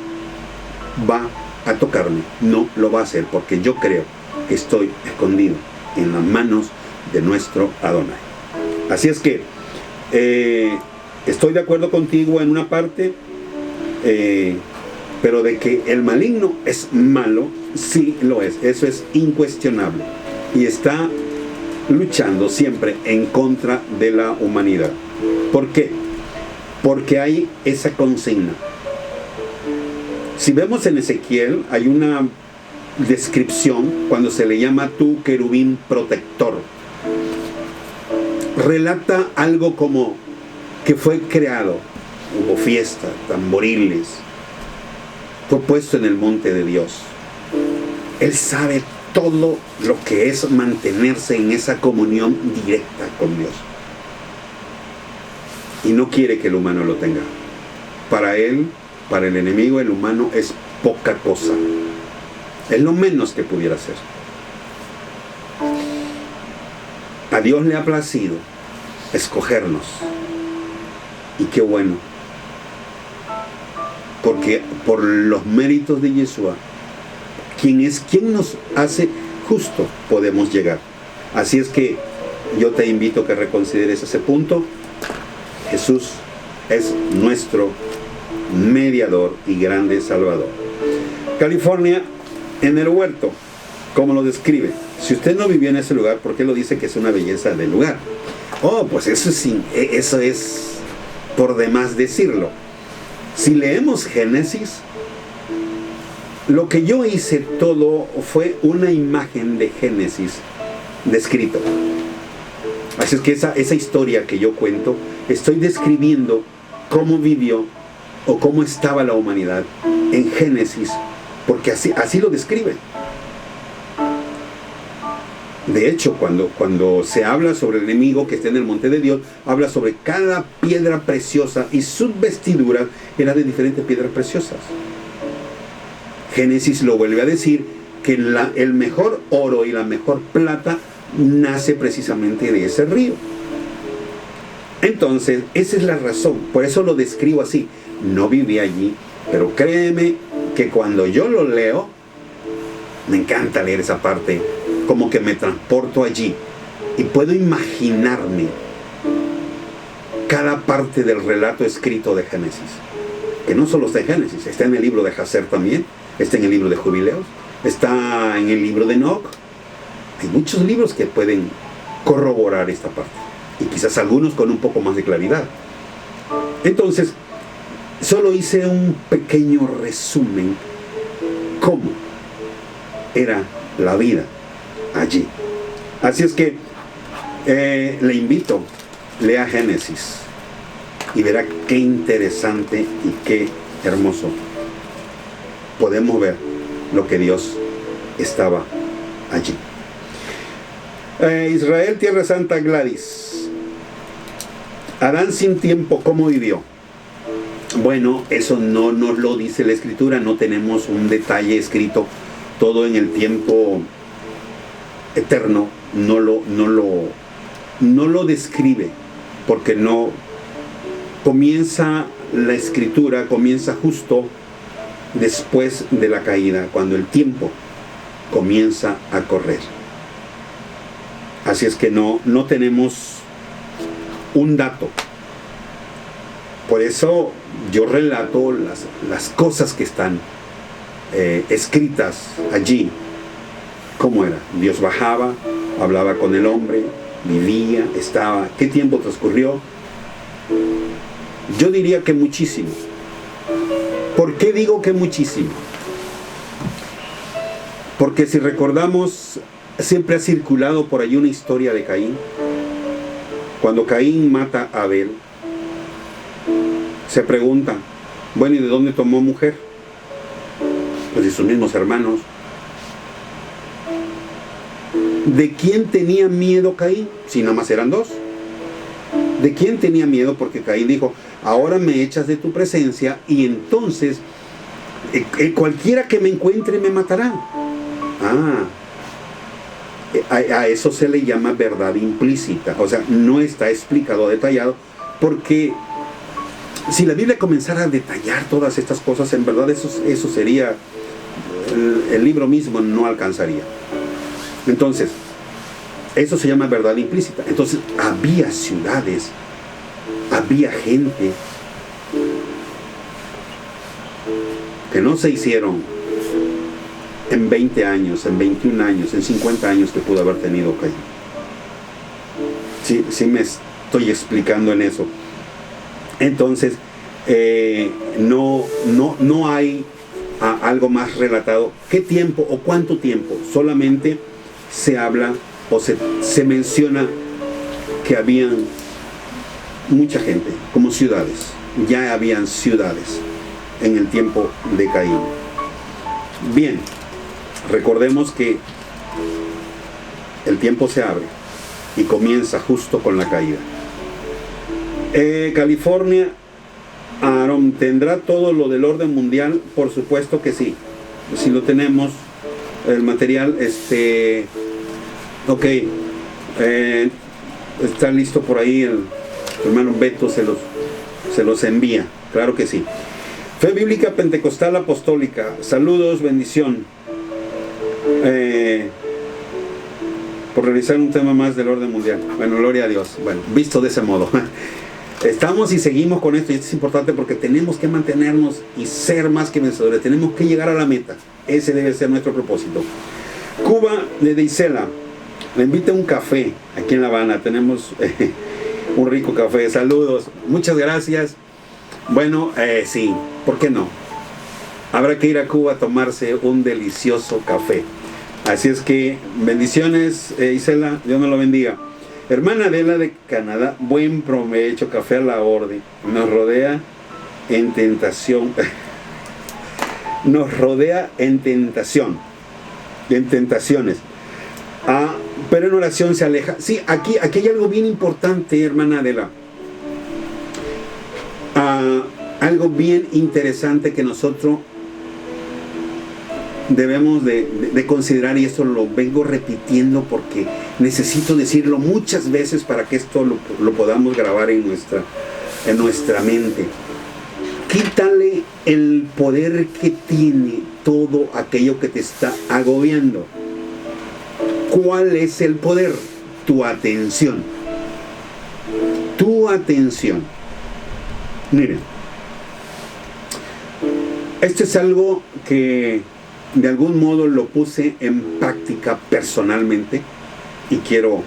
va a tocarme, no lo va a hacer, porque yo creo que estoy escondido en las manos de nuestro Adonai. Así es que estoy de acuerdo contigo en una parte, pero de que el maligno es malo, sí lo es. Eso es incuestionable. Y está luchando siempre en contra de la humanidad. ¿Por qué? Porque hay esa consigna. Si vemos en Ezequiel, hay una descripción cuando se le llama tu querubín protector. Relata algo como que fue creado, hubo fiesta, tamboriles, fue puesto en el monte de Dios. Él sabe todo lo que es mantenerse en esa comunión directa con Dios. Y no quiere que el humano lo tenga. Para él, para el enemigo, el humano es poca cosa. Es lo menos que pudiera ser. A Dios le ha placido escogernos. Y qué bueno. Porque por los méritos de Yeshua, quien nos hace justo, podemos llegar. Así es que yo te invito a que reconsideres ese punto. Jesús es nuestro mediador y grande Salvador. California, en el huerto, ¿cómo lo describe? Si usted no vivió en ese lugar, ¿por qué lo dice que es una belleza del lugar? Oh, pues eso es por demás decirlo. Si leemos Génesis, lo que yo hice todo fue una imagen de Génesis descrito. Así es que esa historia que yo cuento, estoy describiendo cómo vivió o cómo estaba la humanidad en Génesis, porque así lo describe. De hecho, cuando se habla sobre el enemigo que está en el monte de Dios, habla sobre cada piedra preciosa y sus vestiduras eran de diferentes piedras preciosas. Génesis lo vuelve a decir que el mejor oro y la mejor plata nace precisamente de ese río. Entonces, esa es la razón. Por eso lo describo así. No viví allí, pero créeme, que cuando yo lo leo, me encanta leer esa parte, como que me transporto allí y puedo imaginarme cada parte del relato escrito de Génesis, que no solo está en Génesis, está en el libro de Jacer también, está en el libro de Jubileos, está en el libro de Enoc. Hay muchos libros que pueden corroborar esta parte, y quizás algunos con un poco más de claridad. Entonces, solo hice un pequeño resumen cómo era la vida allí. Así es que le invito, lea Génesis y verá qué interesante y qué hermoso. Podemos ver lo que Dios estaba allí. Israel, Tierra Santa, Gladys. Adán sin tiempo, ¿cómo vivió? Bueno, eso no nos lo dice la Escritura, no tenemos un detalle escrito, todo en el tiempo eterno, no lo describe, porque no comienza la Escritura, comienza justo después de la caída, cuando el tiempo comienza a correr. Así es que no tenemos un dato. Por eso yo relato las cosas que están escritas allí. ¿Cómo era? Dios bajaba, hablaba con el hombre, vivía, estaba. ¿Qué tiempo transcurrió? Yo diría que muchísimo. ¿Por qué digo que muchísimo? Porque si recordamos, siempre ha circulado por allí una historia de Caín. Cuando Caín mata a Abel, se preguntan, bueno, ¿y de dónde tomó mujer? Pues de sus mismos hermanos. ¿De quién tenía miedo Caín? Si nada más eran dos. ¿De quién tenía miedo? Porque Caín dijo, ahora me echas de tu presencia y entonces cualquiera que me encuentre me matará. A eso se le llama verdad implícita. O sea, no está explicado, detallado, porque si la Biblia comenzara a detallar todas estas cosas, en verdad eso sería, el libro mismo no alcanzaría. Entonces, eso se llama verdad implícita. Entonces, había ciudades, había gente que no se hicieron en 20 años, en 21 años, en 50 años que pudo haber tenido Caín. Sí me estoy explicando en eso. Entonces, no hay algo más relatado. ¿Qué tiempo o cuánto tiempo? Solamente se habla o se menciona que habían mucha gente, como ciudades. Ya habían ciudades en el tiempo de Caín. Bien, recordemos que el tiempo se abre y comienza justo con la caída. California, Aaron, ¿tendrá todo lo del orden mundial? Por supuesto que sí. Si lo tenemos, el material, ok, está listo por ahí, el hermano Beto se los envía, claro que sí. Fe Bíblica Pentecostal Apostólica, saludos, bendición. Por realizar un tema más del orden mundial. Bueno, gloria a Dios. Bueno, visto de ese modo. Estamos y seguimos con esto, y esto es importante porque tenemos que mantenernos y ser más que vencedores. Tenemos que llegar a la meta. Ese debe ser nuestro propósito. Cuba de Isela, le invita un café aquí en La Habana. Tenemos un rico café. Saludos, muchas gracias. Bueno, sí, ¿por qué no? Habrá que ir a Cuba a tomarse un delicioso café. Así es que bendiciones, Isela, Dios nos lo bendiga. Hermana Adela de Canadá, buen provecho, café a la orden. Nos rodea en tentación. Nos rodea en tentación, en tentaciones. Pero en oración se aleja. Sí, aquí hay algo bien importante, hermana Adela. Algo bien interesante que nosotros debemos de considerar, y esto lo vengo repitiendo porque necesito decirlo muchas veces para que esto lo podamos grabar en nuestra mente. Quítale el poder que tiene todo aquello que te está agobiando. ¿Cuál es el poder? Tu atención. Tu atención. Miren, esto es algo que de algún modo lo puse en práctica personalmente y quiero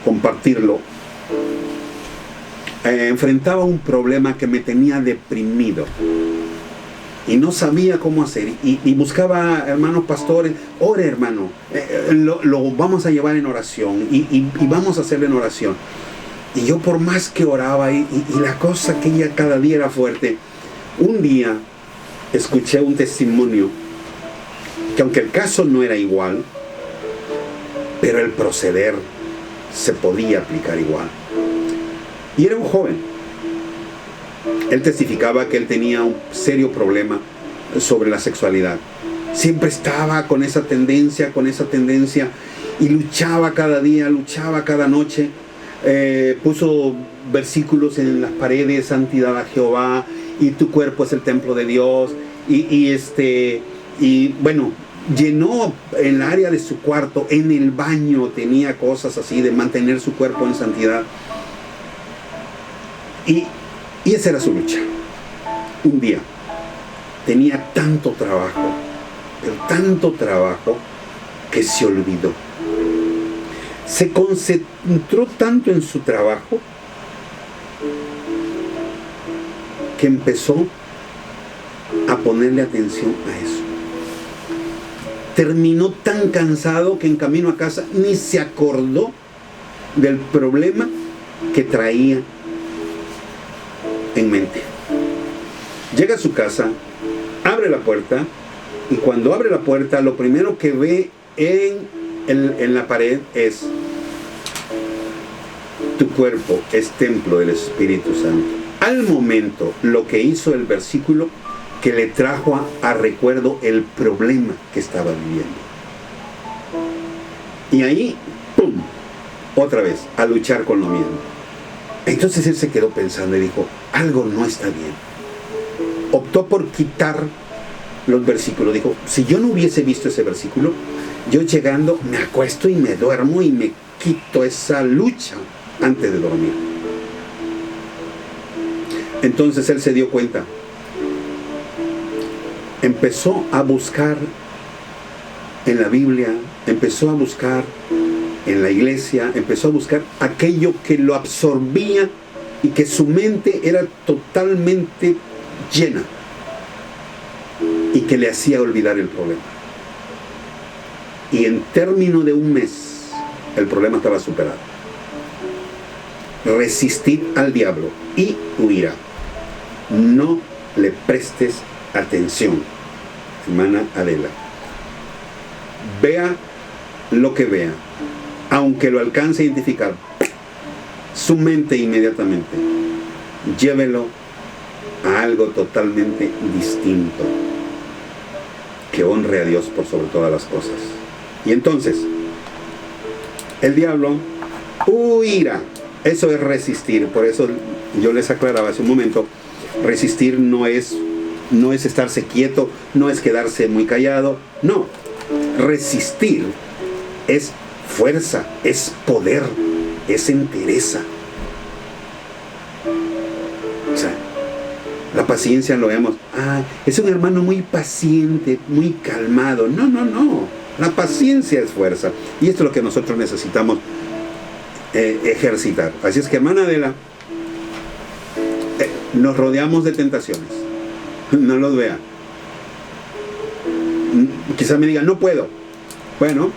compartirlo. Enfrentaba un problema que me tenía deprimido y no sabía cómo hacer y buscaba hermanos pastores. Ore, hermano, lo vamos a llevar en oración y vamos a hacerlo en oración. Y yo, por más que oraba y la cosa que ya cada día era fuerte, un día escuché un testimonio que, aunque el caso no era igual, pero el proceder se podía aplicar igual. Y era un joven. Él testificaba que él tenía un serio problema sobre la sexualidad. Siempre estaba con esa tendencia, y luchaba cada día, luchaba cada noche. Puso versículos en las paredes: santidad a Jehová, y tu cuerpo es el templo de Dios. Y bueno, llenó el área de su cuarto, en el baño tenía cosas así de mantener su cuerpo en santidad. Y esa era su lucha. Un día tenía tanto trabajo, pero tanto trabajo, que se olvidó. Se concentró tanto en su trabajo que empezó a ponerle atención a eso. Terminó tan cansado que en camino a casa ni se acordó del problema que traía en mente. Llega a su casa, abre la puerta, y cuando abre la puerta, lo primero que ve en la pared es: tu cuerpo es templo del Espíritu Santo. Al momento, lo que hizo el versículo, que le trajo a recuerdo el problema que estaba viviendo. Y ahí, ¡pum!, otra vez, a luchar con lo mismo. Entonces él se quedó pensando y dijo: algo no está bien. Optó por quitar los versículos. Dijo: si yo no hubiese visto ese versículo, yo llegando me acuesto y me duermo y me quito esa lucha antes de dormir. Entonces él se dio cuenta. Empezó a buscar en la Biblia, empezó a buscar en la iglesia, empezó a buscar aquello que lo absorbía y que su mente era totalmente llena y que le hacía olvidar el problema. Y en término de un mes, el problema estaba superado. Resistir al diablo y huirá. No le prestes atención, hermana Adela. Vea lo que vea, aunque lo alcance a identificar, su mente inmediatamente llévelo a algo totalmente distinto, que honre a Dios por sobre todas las cosas. Y entonces el diablo huirá. Eso es resistir. Por eso yo les aclaraba hace un momento: resistir no es estarse quieto, no es quedarse muy callado. No, resistir es fuerza, es poder, es entereza. O sea, la paciencia lo vemos: es un hermano muy paciente, muy calmado. No, la paciencia es fuerza, y esto es lo que nosotros necesitamos ejercitar. Así es que, hermana Adela, nos rodeamos de tentaciones. No los vea. Quizás me digan: no puedo. Bueno,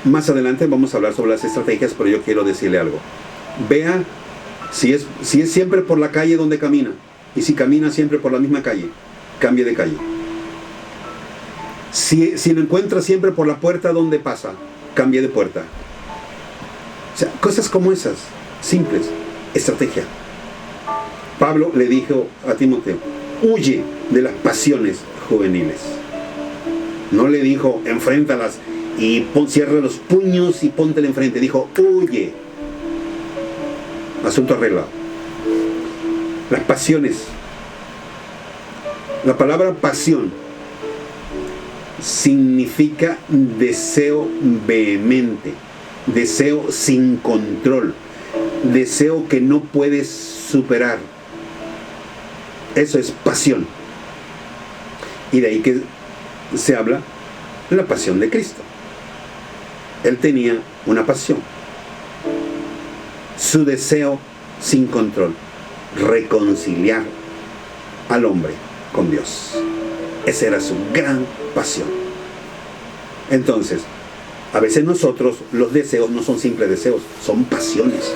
más adelante vamos a hablar sobre las estrategias, pero yo quiero decirle algo. Vea si es siempre por la calle donde camina, y si camina siempre por la misma calle, cambie de calle. Si lo encuentra siempre por la puerta donde pasa, cambie de puerta. O sea, cosas como esas, simples, estrategia. Pablo le dijo a Timoteo: huye de las pasiones juveniles. No le dijo: enfréntalas y cierra los puños y póntele enfrente. Dijo: huye. Asunto arreglado. Las pasiones. La palabra pasión significa deseo vehemente, deseo sin control, deseo que no puedes superar. Eso es pasión. Y de ahí que se habla de la pasión de Cristo. Él tenía una pasión. Su deseo sin control, reconciliar al hombre con Dios. Esa era su gran pasión. Entonces, a veces nosotros, los deseos no son simples deseos, son pasiones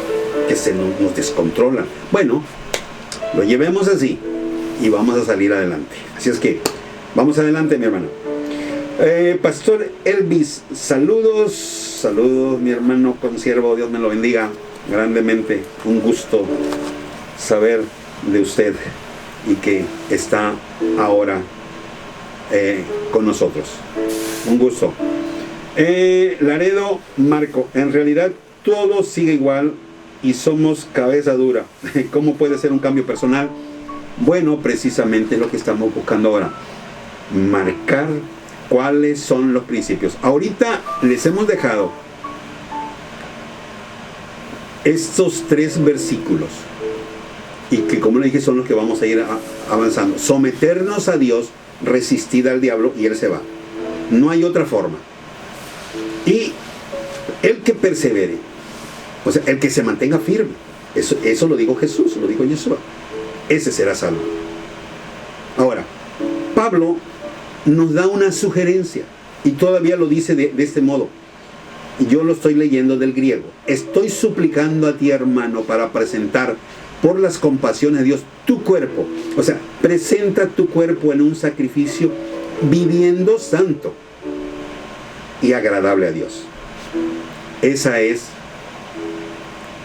que nos descontrolan. Bueno, lo llevemos así y vamos a salir adelante. Así es que, vamos adelante, mi hermano. Pastor Elvis, saludos, mi hermano consiervo, Dios me lo bendiga grandemente. Un gusto saber de usted y que está ahora con nosotros. Un gusto. Laredo Marco, en realidad todo sigue igual y somos cabeza dura. ¿Cómo puede ser un cambio personal? Bueno, precisamente lo que estamos buscando ahora, marcar cuáles son los principios. Ahorita les hemos dejado estos 3 versículos y que, como le dije, son los que vamos a ir avanzando. Someternos a Dios, resistir al diablo y él se va. No hay otra forma. Y el que persevere, o sea, el que se mantenga firme, eso lo dijo Jesús, lo dijo Yeshua, ese será salvo. Ahora, Pablo nos da una sugerencia y todavía lo dice de este modo. Y yo lo estoy leyendo del griego. Estoy suplicando a ti, hermano, para presentar por las compasiones de Dios tu cuerpo. O sea, presenta tu cuerpo en un sacrificio viviendo santo y agradable a Dios. Esa es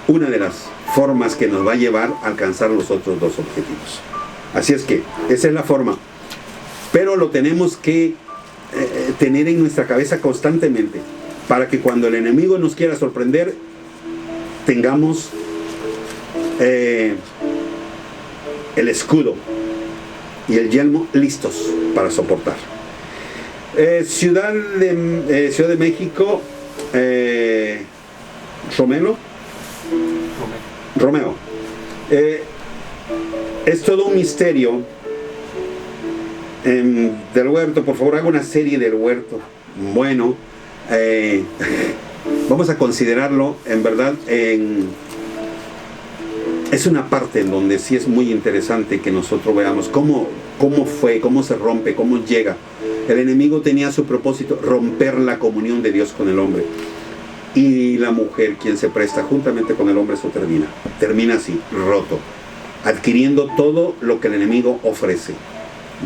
una de las formas que nos va a llevar a alcanzar los otros 2 objetivos. Así es que esa es la forma. Pero lo tenemos que tener en nuestra cabeza constantemente, para que cuando el enemigo nos quiera sorprender, tengamos el escudo y el yelmo listos para soportar. Ciudad de México, Romeo. Es todo un misterio del huerto. Por favor, haga una serie del huerto. Bueno, vamos a considerarlo, en verdad, es una parte en donde sí es muy interesante que nosotros veamos cómo fue, cómo se rompe, cómo llega. El enemigo tenía su propósito, romper la comunión de Dios con el hombre. Y la mujer, quien se presta juntamente con el hombre, eso termina así, roto, adquiriendo todo lo que el enemigo ofrece.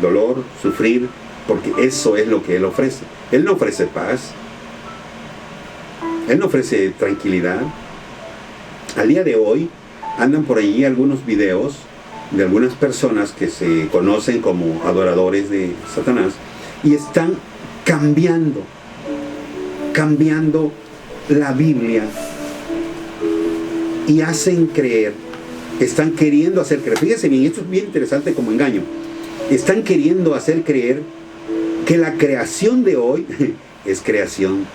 Dolor, sufrir, porque eso es lo que él ofrece. Él no ofrece paz, él no ofrece tranquilidad. Al día de hoy andan por allí algunos videos de algunas personas que se conocen como adoradores de Satanás y están cambiando la Biblia y hacen creer, están queriendo hacer creer. Fíjense bien, esto es bien interesante como engaño. Están queriendo hacer creer que la creación de hoy es creación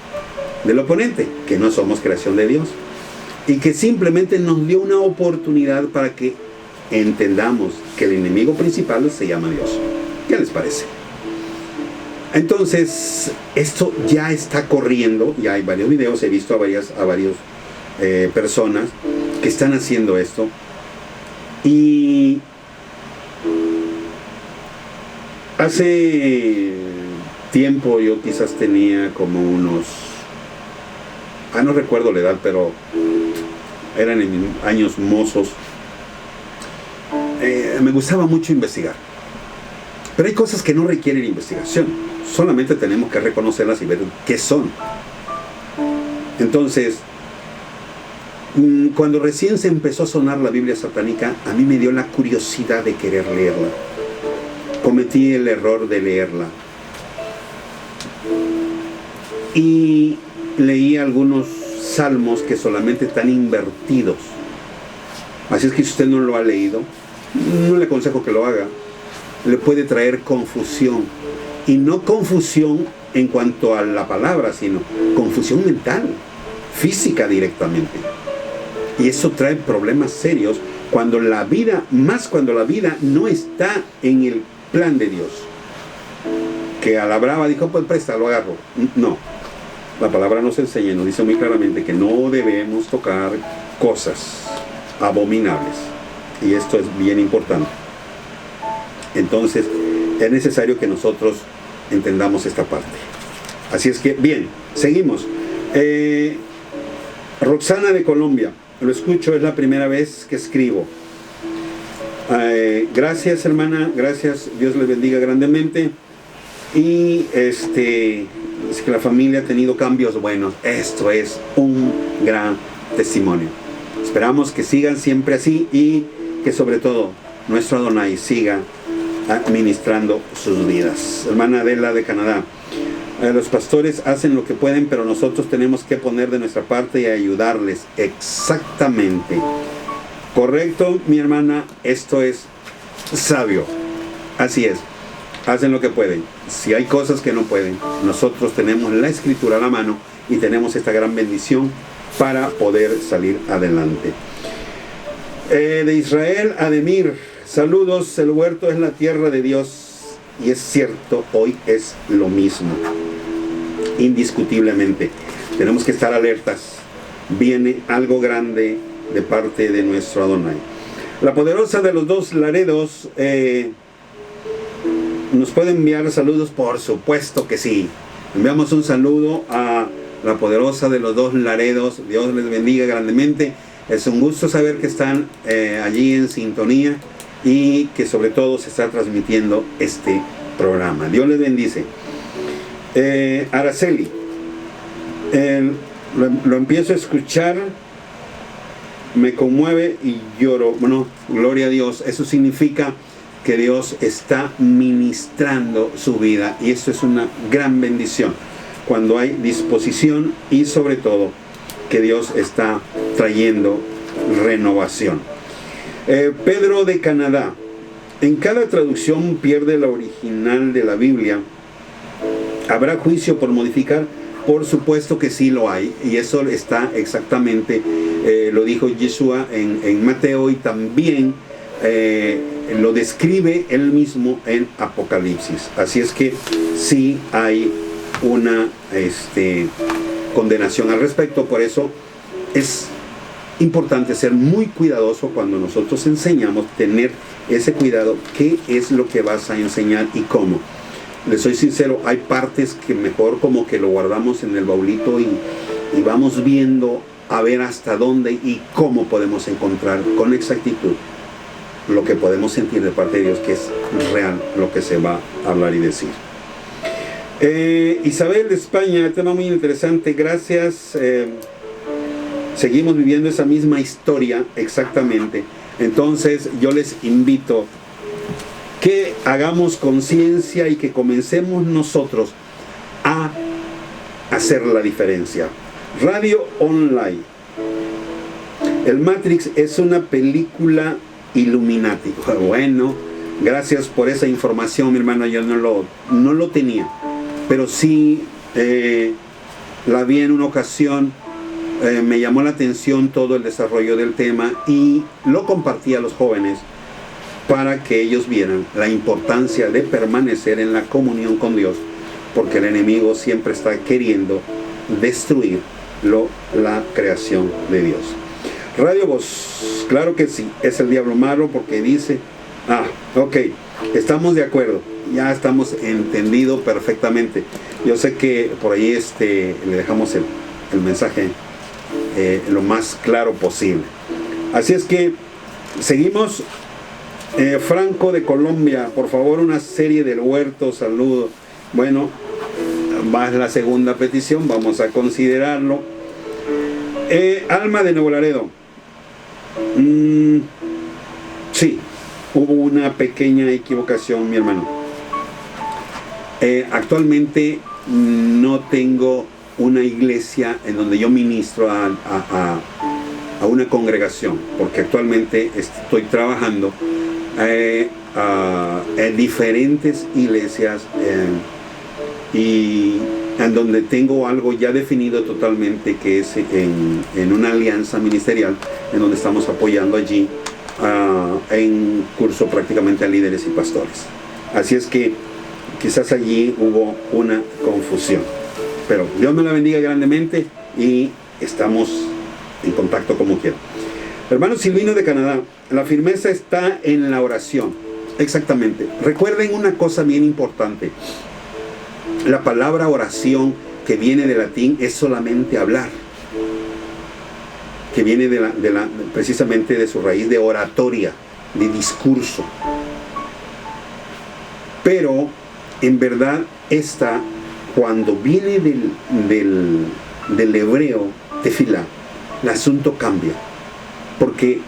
del oponente, que no somos creación de Dios, y que simplemente nos dio una oportunidad para que entendamos que el enemigo principal se llama Dios. ¿Qué les parece? Entonces, esto ya está corriendo, ya hay varios videos, he visto a varias personas que están haciendo esto, y hace tiempo yo quizás tenía como unos, no recuerdo la edad, pero eran en años mozos. Me gustaba mucho investigar, pero hay cosas que no requieren investigación, solamente tenemos que reconocerlas y ver qué son. Entonces, cuando recién se empezó a sonar la Biblia satánica, a mí me dio la curiosidad de querer leerla. Cometí el error de leerla y leí algunos salmos que solamente están invertidos. Así es que si usted no lo ha leído, no le aconsejo que lo haga, le puede traer confusión. Y no confusión en cuanto a la palabra, sino confusión mental, física directamente. Y eso trae problemas serios cuando la vida no está en el plan de Dios. Que a la brava dijo, pues presta, lo agarro. No, la palabra nos enseña, nos dice muy claramente que no debemos tocar cosas abominables. Y esto es bien importante. Entonces, es necesario que nosotros entendamos esta parte. Así es que, bien, seguimos. Roxana de Colombia, lo escucho, es la primera vez que escribo. Gracias, hermana, gracias, Dios les bendiga grandemente. Y es que la familia ha tenido cambios buenos. Esto es un gran testimonio. Esperamos que sigan siempre así y que sobre todo nuestro Adonai siga administrando sus vidas. Hermana Adela de Canadá, los pastores hacen lo que pueden, pero nosotros tenemos que poner de nuestra parte y ayudarles. Exactamente. Correcto, mi hermana, esto es sabio. Así es. Hacen lo que pueden. Si hay cosas que no pueden, nosotros tenemos la escritura a la mano y tenemos esta gran bendición para poder salir adelante. De Israel, Ademir, saludos, el huerto es la tierra de Dios. Y es cierto, hoy es lo mismo. Indiscutiblemente. Tenemos que estar alertas. Viene algo grande de parte de nuestro Adonai. La poderosa de los dos Laredos, ¿nos puede enviar saludos? Por supuesto que sí. Enviamos un saludo a la poderosa de los dos Laredos. Dios les bendiga grandemente. Es un gusto saber que están allí en sintonía y que sobre todo se está transmitiendo este programa. Dios les bendice. Araceli, lo empiezo a escuchar, me conmueve y lloro. Bueno, gloria a Dios. Eso significa que Dios está ministrando su vida y esto es una gran bendición cuando hay disposición y sobre todo que Dios está trayendo renovación. Pedro de Canadá, en cada traducción pierde la original de la Biblia. ¿Habrá juicio por modificar? Por supuesto que sí lo hay, y eso está exactamente, lo dijo Yeshua en Mateo y también lo describe él mismo en Apocalipsis. Así es que sí hay una condenación al respecto. Por eso es importante ser muy cuidadoso cuando nosotros enseñamos, tener ese cuidado, qué es lo que vas a enseñar y cómo. Les soy sincero, hay partes que mejor como que lo guardamos en el baulito y vamos viendo a ver hasta dónde y cómo podemos encontrar con exactitud lo que podemos sentir de parte de Dios, que es real lo que se va a hablar y decir. Isabel de España, tema muy interesante, gracias. Seguimos viviendo esa misma historia exactamente. Entonces yo les invito que hagamos conciencia y que comencemos nosotros a hacer la diferencia. Radio Online. El Matrix es una película Illuminati. Bueno, gracias por esa información, mi hermano. Yo no lo tenía, pero sí la vi en una ocasión. Me llamó la atención todo el desarrollo del tema y lo compartí a los jóvenes para que ellos vieran la importancia de permanecer en la comunión con Dios, porque el enemigo siempre está queriendo destruir la creación de Dios. Radio Voz, claro que sí, es el diablo malo porque dice, ok, estamos de acuerdo, ya estamos entendido perfectamente. Yo sé que por ahí le dejamos el mensaje lo más claro posible. Así es que seguimos. Franco de Colombia, por favor, una serie del huerto, saludo. Bueno, va la segunda petición, vamos a considerarlo. Alma de Nuevo Laredo, sí, hubo una pequeña equivocación, mi hermano. Actualmente no tengo una iglesia en donde yo ministro a una congregación, porque actualmente estoy trabajando en diferentes iglesias y en donde tengo algo ya definido totalmente, que es en una alianza ministerial en donde estamos apoyando allí en curso prácticamente a líderes y pastores. Así es que quizás allí hubo una confusión, pero Dios me la bendiga grandemente y estamos en contacto como quiera. Hermano Silvino de Canadá, la firmeza está en la oración. Exactamente. Recuerden una cosa bien importante. La palabra oración, que viene del latín, es solamente hablar, que viene precisamente de su raíz de oratoria, de discurso. Pero en verdad esta, cuando viene del hebreo tefilá, el asunto cambia, porque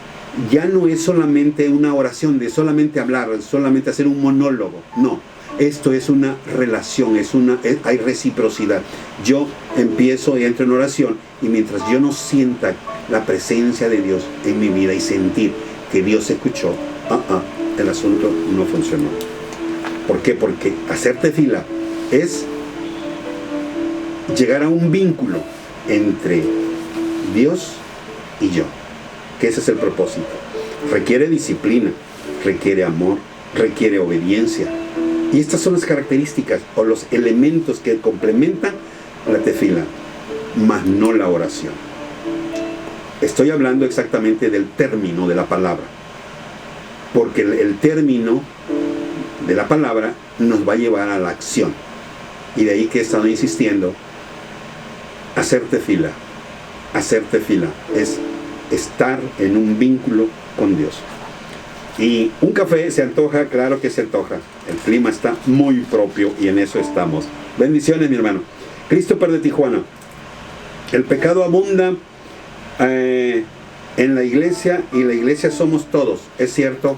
ya no es solamente una oración de solamente hablar, solamente hacer un monólogo. No, esto es una relación, hay reciprocidad. Yo empiezo y entro en oración, y mientras yo no sienta la presencia de Dios en mi vida y sentir que Dios escuchó, el asunto no funcionó. ¿Por qué? Porque hacer tefilá es llegar a un vínculo entre Dios y yo, que ese es el propósito. Requiere disciplina, requiere amor, requiere obediencia, y estas son las características o los elementos que complementan la tefilá, mas no la oración. Estoy hablando exactamente del término de la palabra, porque el término de la palabra nos va a llevar a la acción, y de ahí que he estado insistiendo. Hacer tefilá es estar en un vínculo con Dios. Y un café se antoja, claro que se antoja. El clima está muy propio y en eso estamos. Bendiciones, mi hermano. Christopher de Tijuana. El pecado abunda en la iglesia, y la iglesia somos todos, es cierto.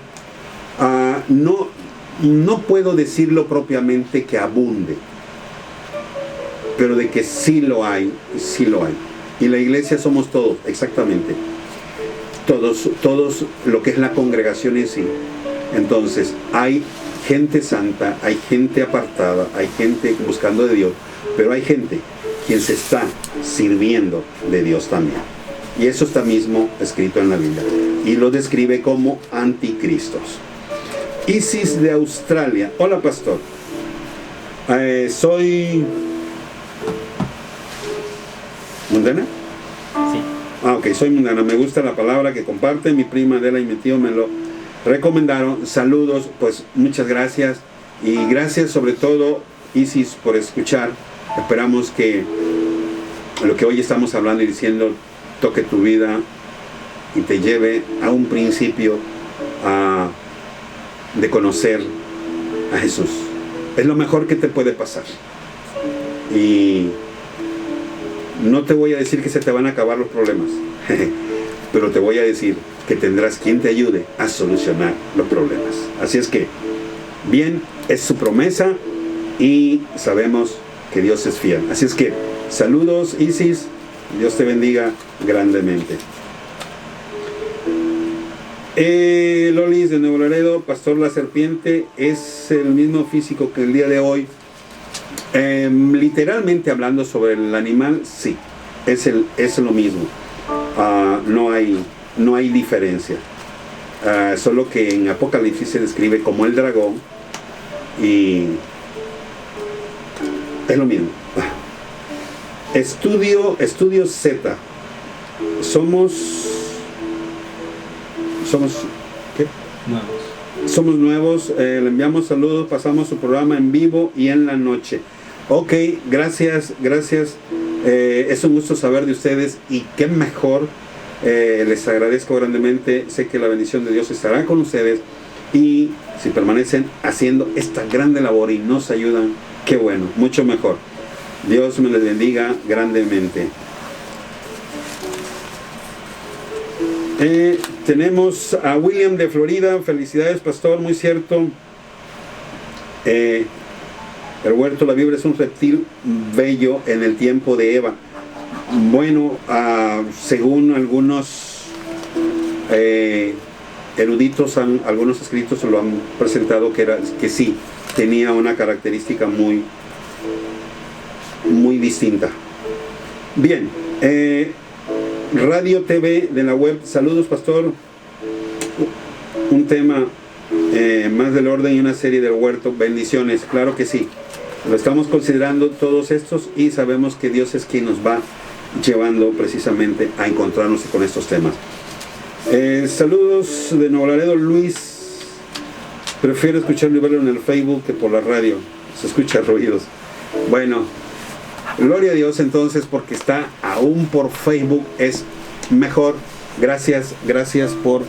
No puedo decirlo propiamente que abunde, pero de que sí lo hay, sí lo hay. Y la iglesia somos todos, exactamente. Todos lo que es la congregación en sí. Entonces, hay gente santa, hay gente apartada, hay gente buscando de Dios, pero hay gente quien se está sirviendo de Dios también. Y eso está mismo escrito en la Biblia. Y lo describe como anticristos. Isis de Australia. Hola, pastor. Soy... ¿Mundana? Sí. Ok, soy mundana. Me gusta la palabra que comparte. Mi prima Adela y mi tío me lo recomendaron. Saludos, pues muchas gracias. Y gracias sobre todo, Isis, por escuchar. Esperamos que lo que hoy estamos hablando y diciendo toque tu vida y te lleve a un principio de conocer a Jesús. Es lo mejor que te puede pasar. Y no te voy a decir que se te van a acabar los problemas, pero te voy a decir que tendrás quien te ayude a solucionar los problemas. Así es que, bien, es su promesa y sabemos que Dios es fiel. Así es que, saludos, Isis, Dios te bendiga grandemente. Lolis de Nuevo Laredo, Pastor, la serpiente es el mismo físico que el día de hoy. Literalmente hablando sobre el animal, sí, es lo mismo. No hay diferencia. Solo que en Apocalipsis se describe como el dragón y es lo mismo. Estudio Z. Somos ¿qué? Nuevos. Somos nuevos. Le enviamos saludos, pasamos su programa en vivo y en la noche. Ok, gracias. Es un gusto saber de ustedes y qué mejor. Les agradezco grandemente. Sé que la bendición de Dios estará con ustedes y si permanecen haciendo esta grande labor y nos ayudan, qué bueno, mucho mejor. Dios me les bendiga grandemente. Tenemos a William de Florida. Felicidades, pastor, muy cierto. El huerto, la víbora es un reptil bello en el tiempo de Eva. Bueno, según algunos eruditos, algunos escritos lo han presentado que sí, tenía una característica muy distinta. Bien, Radio TV de la web, saludos pastor, un tema más del orden y una serie del huerto, bendiciones, claro que sí, lo estamos considerando todos estos y sabemos que Dios es quien nos va llevando precisamente a encontrarnos con estos temas. Saludos de Nuevo Laredo, Luis, prefiero escucharlo y verlo en el Facebook que por la radio, se escucha ruidos. Bueno, gloria a Dios entonces, porque está aún por Facebook, es mejor. Gracias por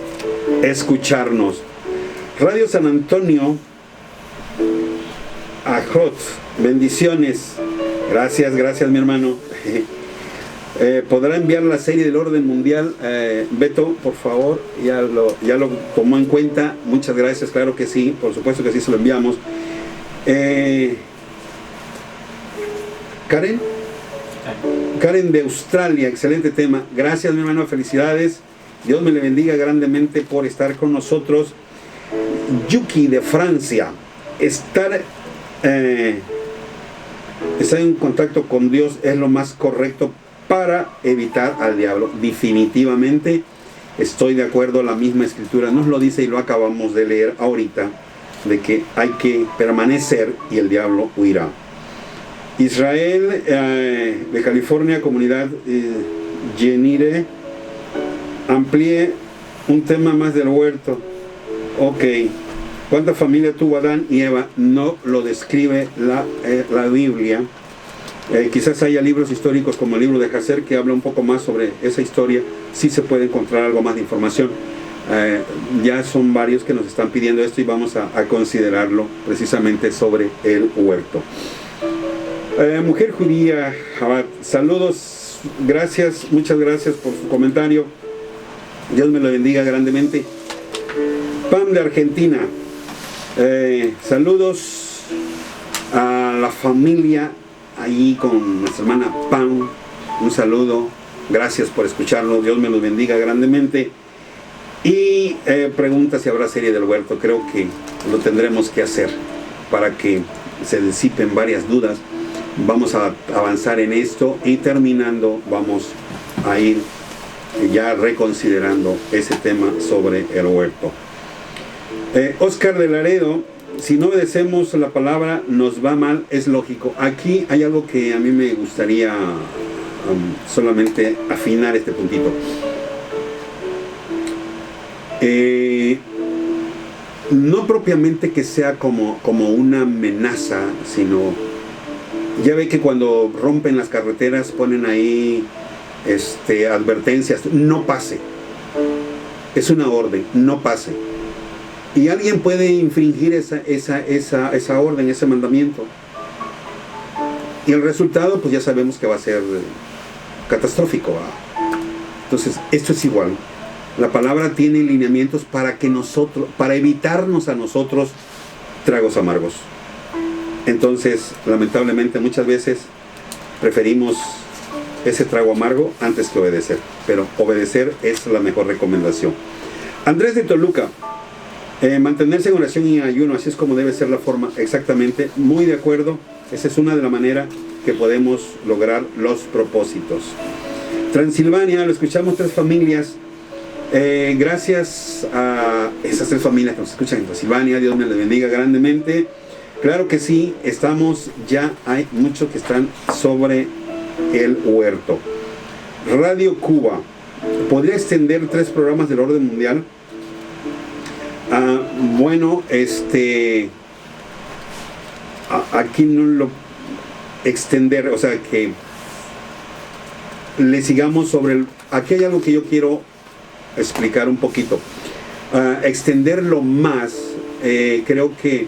escucharnos. Radio San Antonio, Ajot, bendiciones. Gracias mi hermano. ¿Podrá enviar la serie del orden mundial? Beto, por favor, ya lo tomó en cuenta. Muchas gracias, claro que sí, por supuesto que sí se lo enviamos. Karen de Australia, excelente tema. Gracias mi hermano, felicidades. Dios me le bendiga grandemente por estar con nosotros. Yuki de Francia, estar en contacto con Dios es lo más correcto para evitar al diablo. Definitivamente estoy de acuerdo, la misma escritura nos lo dice y lo acabamos de leer ahorita, de que hay que permanecer y el diablo huirá. Israel de California, comunidad Yenire, amplíe un tema más del huerto. Ok, ¿cuánta familia tuvo Adán y Eva? No lo describe la Biblia. Quizás haya libros históricos como el libro de Hazer que habla un poco más sobre esa historia. Sí se puede encontrar algo más de información. Ya son varios que nos están pidiendo esto y vamos a considerarlo precisamente sobre el huerto. Mujer judía, Jabat, saludos, gracias, muchas gracias por su comentario. Dios me lo bendiga grandemente. Pam de Argentina, saludos a la familia ahí con nuestra hermana Pam, un saludo, gracias por escucharnos, Dios me los bendiga grandemente. Y pregunta si habrá serie del huerto. Creo que lo tendremos que hacer para que se disipen varias dudas. Vamos a avanzar en esto y terminando vamos a ir ya reconsiderando ese tema sobre el huerto. Oscar de Laredo, si no obedecemos la palabra nos va mal, es lógico. Aquí hay algo que a mí me gustaría solamente afinar este puntito. No propiamente que sea como una amenaza, sino ya ve que cuando rompen las carreteras ponen ahí advertencias, no pase. Es una orden, no pase. Y alguien puede infringir esa orden, ese mandamiento. Y el resultado, pues ya sabemos que va a ser catastrófico. Entonces, esto es igual. La palabra tiene lineamientos para evitarnos a nosotros tragos amargos. Entonces, lamentablemente, muchas veces preferimos ese trago amargo antes que obedecer. Pero obedecer es la mejor recomendación. Andrés de Toluca, mantenerse en oración y en ayuno, así es como debe ser la forma. Exactamente, muy de acuerdo. Esa es una de las maneras que podemos lograr los propósitos. Transilvania, lo escuchamos 3 familias. Gracias a esas 3 familias que nos escuchan en Transilvania, Dios me les bendiga grandemente. Claro que sí, ya hay muchos que están sobre el huerto. Radio Cuba, ¿podría extender 3 programas del orden mundial? Bueno, aquí no lo extender, o sea que le sigamos sobre aquí hay algo que yo quiero explicar un poquito. Extenderlo más, creo que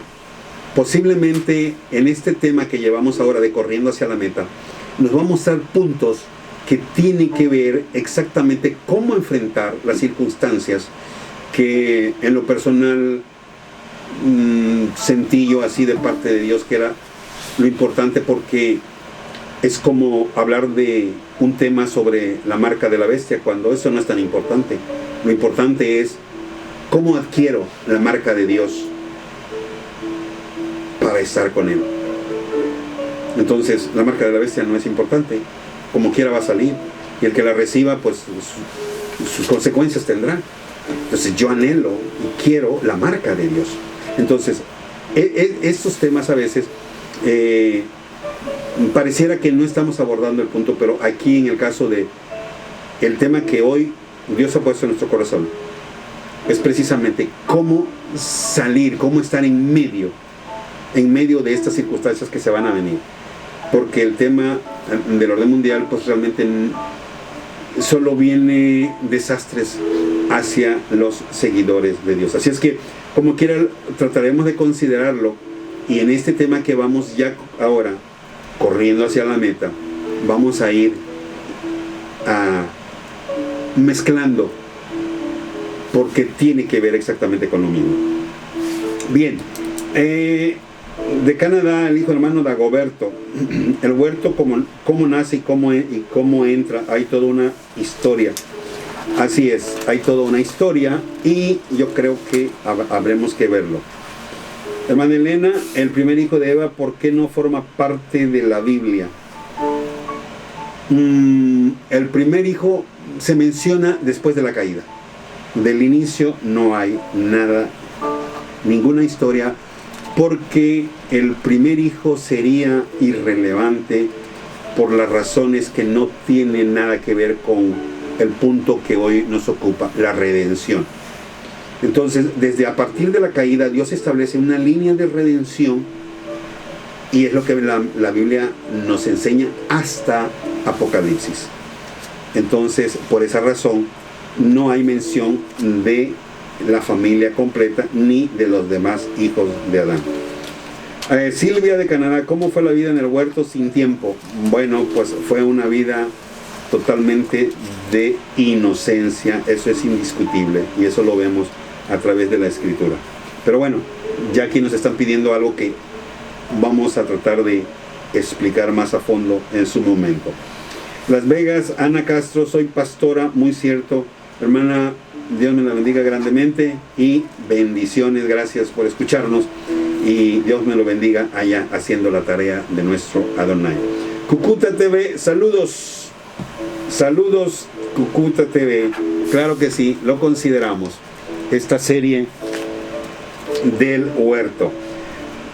posiblemente en este tema que llevamos ahora de corriendo hacia la meta, nos va a mostrar puntos que tienen que ver exactamente cómo enfrentar las circunstancias que en lo personal sentí yo así de parte de Dios que era lo importante, porque es como hablar de un tema sobre la marca de la bestia cuando eso no es tan importante. Lo importante es ¿Cómo adquiero la marca de Dios para estar con Él? Entonces, la marca de la bestia no es importante. Como quiera va a salir. Y el que la reciba, pues sus consecuencias tendrá. Entonces, yo anhelo y quiero la marca de Dios. Entonces, estos temas a veces pareciera que no estamos abordando el punto, pero aquí en el caso de el tema que hoy Dios ha puesto en nuestro corazón, es precisamente cómo salir, cómo estar en medio de estas circunstancias que se van a venir. Porque el tema del orden mundial, pues realmente solo viene desastres hacia los seguidores de Dios. Así es que, como quiera, trataremos de considerarlo. Y en este tema que vamos ya ahora, corriendo hacia la meta, vamos a ir mezclando, porque tiene que ver exactamente con lo mismo. Bien, de Canadá, el hijo hermano Dagoberto. El huerto, cómo nace y cómo entra, hay toda una historia. Así es, hay toda una historia y yo creo que habremos que verlo. Hermana Elena, el primer hijo de Eva, ¿por qué no forma parte de la Biblia? El primer hijo se menciona después de la caída. Del inicio no hay nada, ninguna historia, porque el primer hijo sería irrelevante por las razones que no tienen nada que ver con el punto que hoy nos ocupa, la redención. Entonces, desde a partir de la caída, Dios establece una línea de redención, y es lo que la Biblia nos enseña hasta Apocalipsis. Entonces, por esa razón, no hay mención de la familia completa ni de los demás hijos de Adán. Silvia de Canadá, ¿cómo fue la vida en el huerto sin tiempo? Bueno, pues fue una vida totalmente de inocencia, eso es indiscutible, y eso lo vemos a través de la escritura. Pero bueno, ya aquí nos están pidiendo algo que vamos a tratar de explicar más a fondo en su momento. Las Vegas, Ana Castro, soy pastora, muy cierto. Hermana, Dios me la bendiga grandemente y bendiciones, gracias por escucharnos y Dios me lo bendiga allá haciendo la tarea de nuestro Adonai. Cucuta TV, saludos, Cucuta TV, claro que sí, lo consideramos, esta serie del huerto.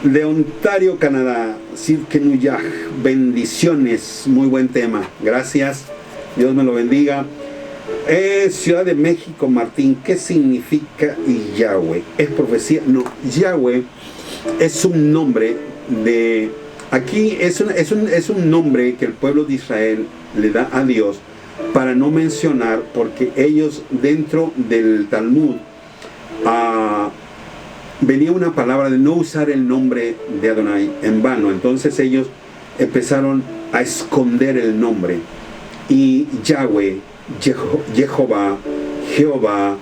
De Ontario, Canadá, Sirkenuyaj, bendiciones, muy buen tema, gracias, Dios me lo bendiga. Ciudad de México, Martín, ¿qué significa Yahweh? ¿Es profecía? No, Yahweh es un nombre de... Aquí es un nombre que el pueblo de Israel le da a Dios para no mencionar, porque ellos dentro del Talmud venía una palabra de no usar el nombre de Adonai en vano. Entonces ellos empezaron a esconder el nombre. Y Yahweh, Jehová, Jehová,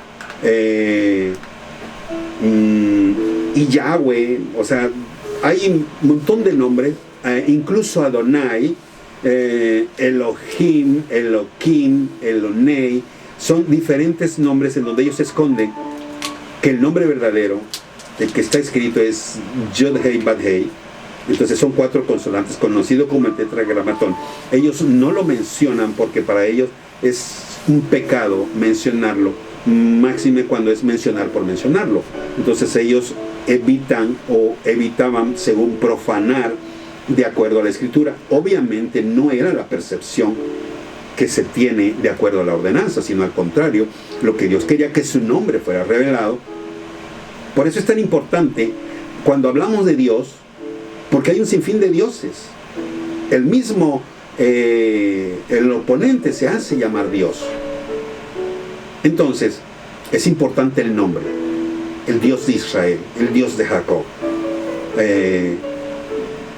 y Yahweh, o sea, hay un montón de nombres, incluso Adonai, Elohim, Elohim, Elonei, son diferentes nombres en donde ellos esconden que el nombre verdadero, el que está escrito, es Yod-Hei Bad-Hei. Entonces son 4 consonantes, conocido como el tetragramatón. Ellos no lo mencionan porque para ellos es un pecado mencionarlo, máxime cuando es mencionar por mencionarlo. Entonces ellos evitaban, según profanar, de acuerdo a la escritura. Obviamente no era la percepción que se tiene de acuerdo a la ordenanza, sino al contrario, lo que Dios quería, que su nombre fuera revelado. Por eso es tan importante cuando hablamos de Dios, porque hay un sinfín de dioses. El mismo el oponente se hace llamar Dios. Entonces es importante el nombre, el Dios de Israel, el Dios de Jacob,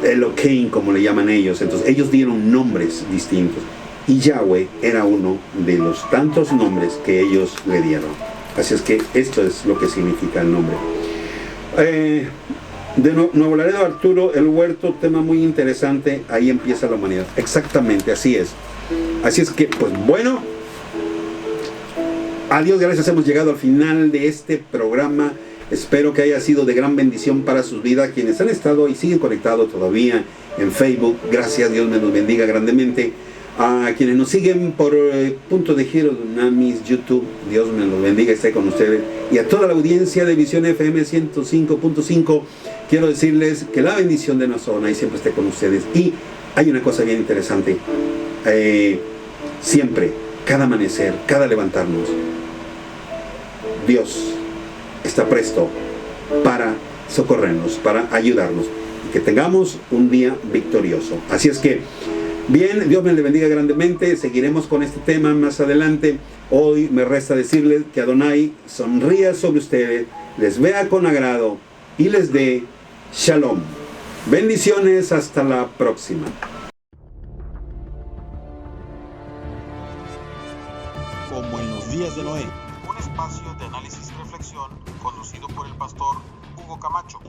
Elohim, como le llaman ellos. Entonces ellos dieron nombres distintos y Yahweh era uno de los tantos nombres que ellos le dieron. Así es que esto es lo que significa el nombre. De Nuevo Laredo, Arturo, el huerto, tema muy interesante. Ahí empieza la humanidad. Exactamente, así es. Así es que, pues bueno, Adiós, gracias. Hemos llegado al final de este programa. Espero que haya sido de gran bendición para sus vidas. Quienes han estado y siguen conectados todavía en Facebook, gracias, Dios me los bendiga grandemente. A quienes nos siguen por Punto de Giro, Dunamis, YouTube, Dios me los bendiga, esté con ustedes. Y a toda la audiencia de Visión FM 105.5, quiero decirles que la bendición de nuestro Adonai siempre esté con ustedes. Y hay una cosa bien interesante. Siempre, cada amanecer, cada levantarnos, Dios está presto para socorrernos, para ayudarnos, y que tengamos un día victorioso. Así es que, bien, Dios me le bendiga grandemente. Seguiremos con este tema más adelante. Hoy me resta decirles que Adonai sonría sobre ustedes, les vea con agrado y les dé shalom. Bendiciones, hasta la próxima. Como en los días de Noé, un espacio de análisis y reflexión conducido por el pastor Hugo Camacho.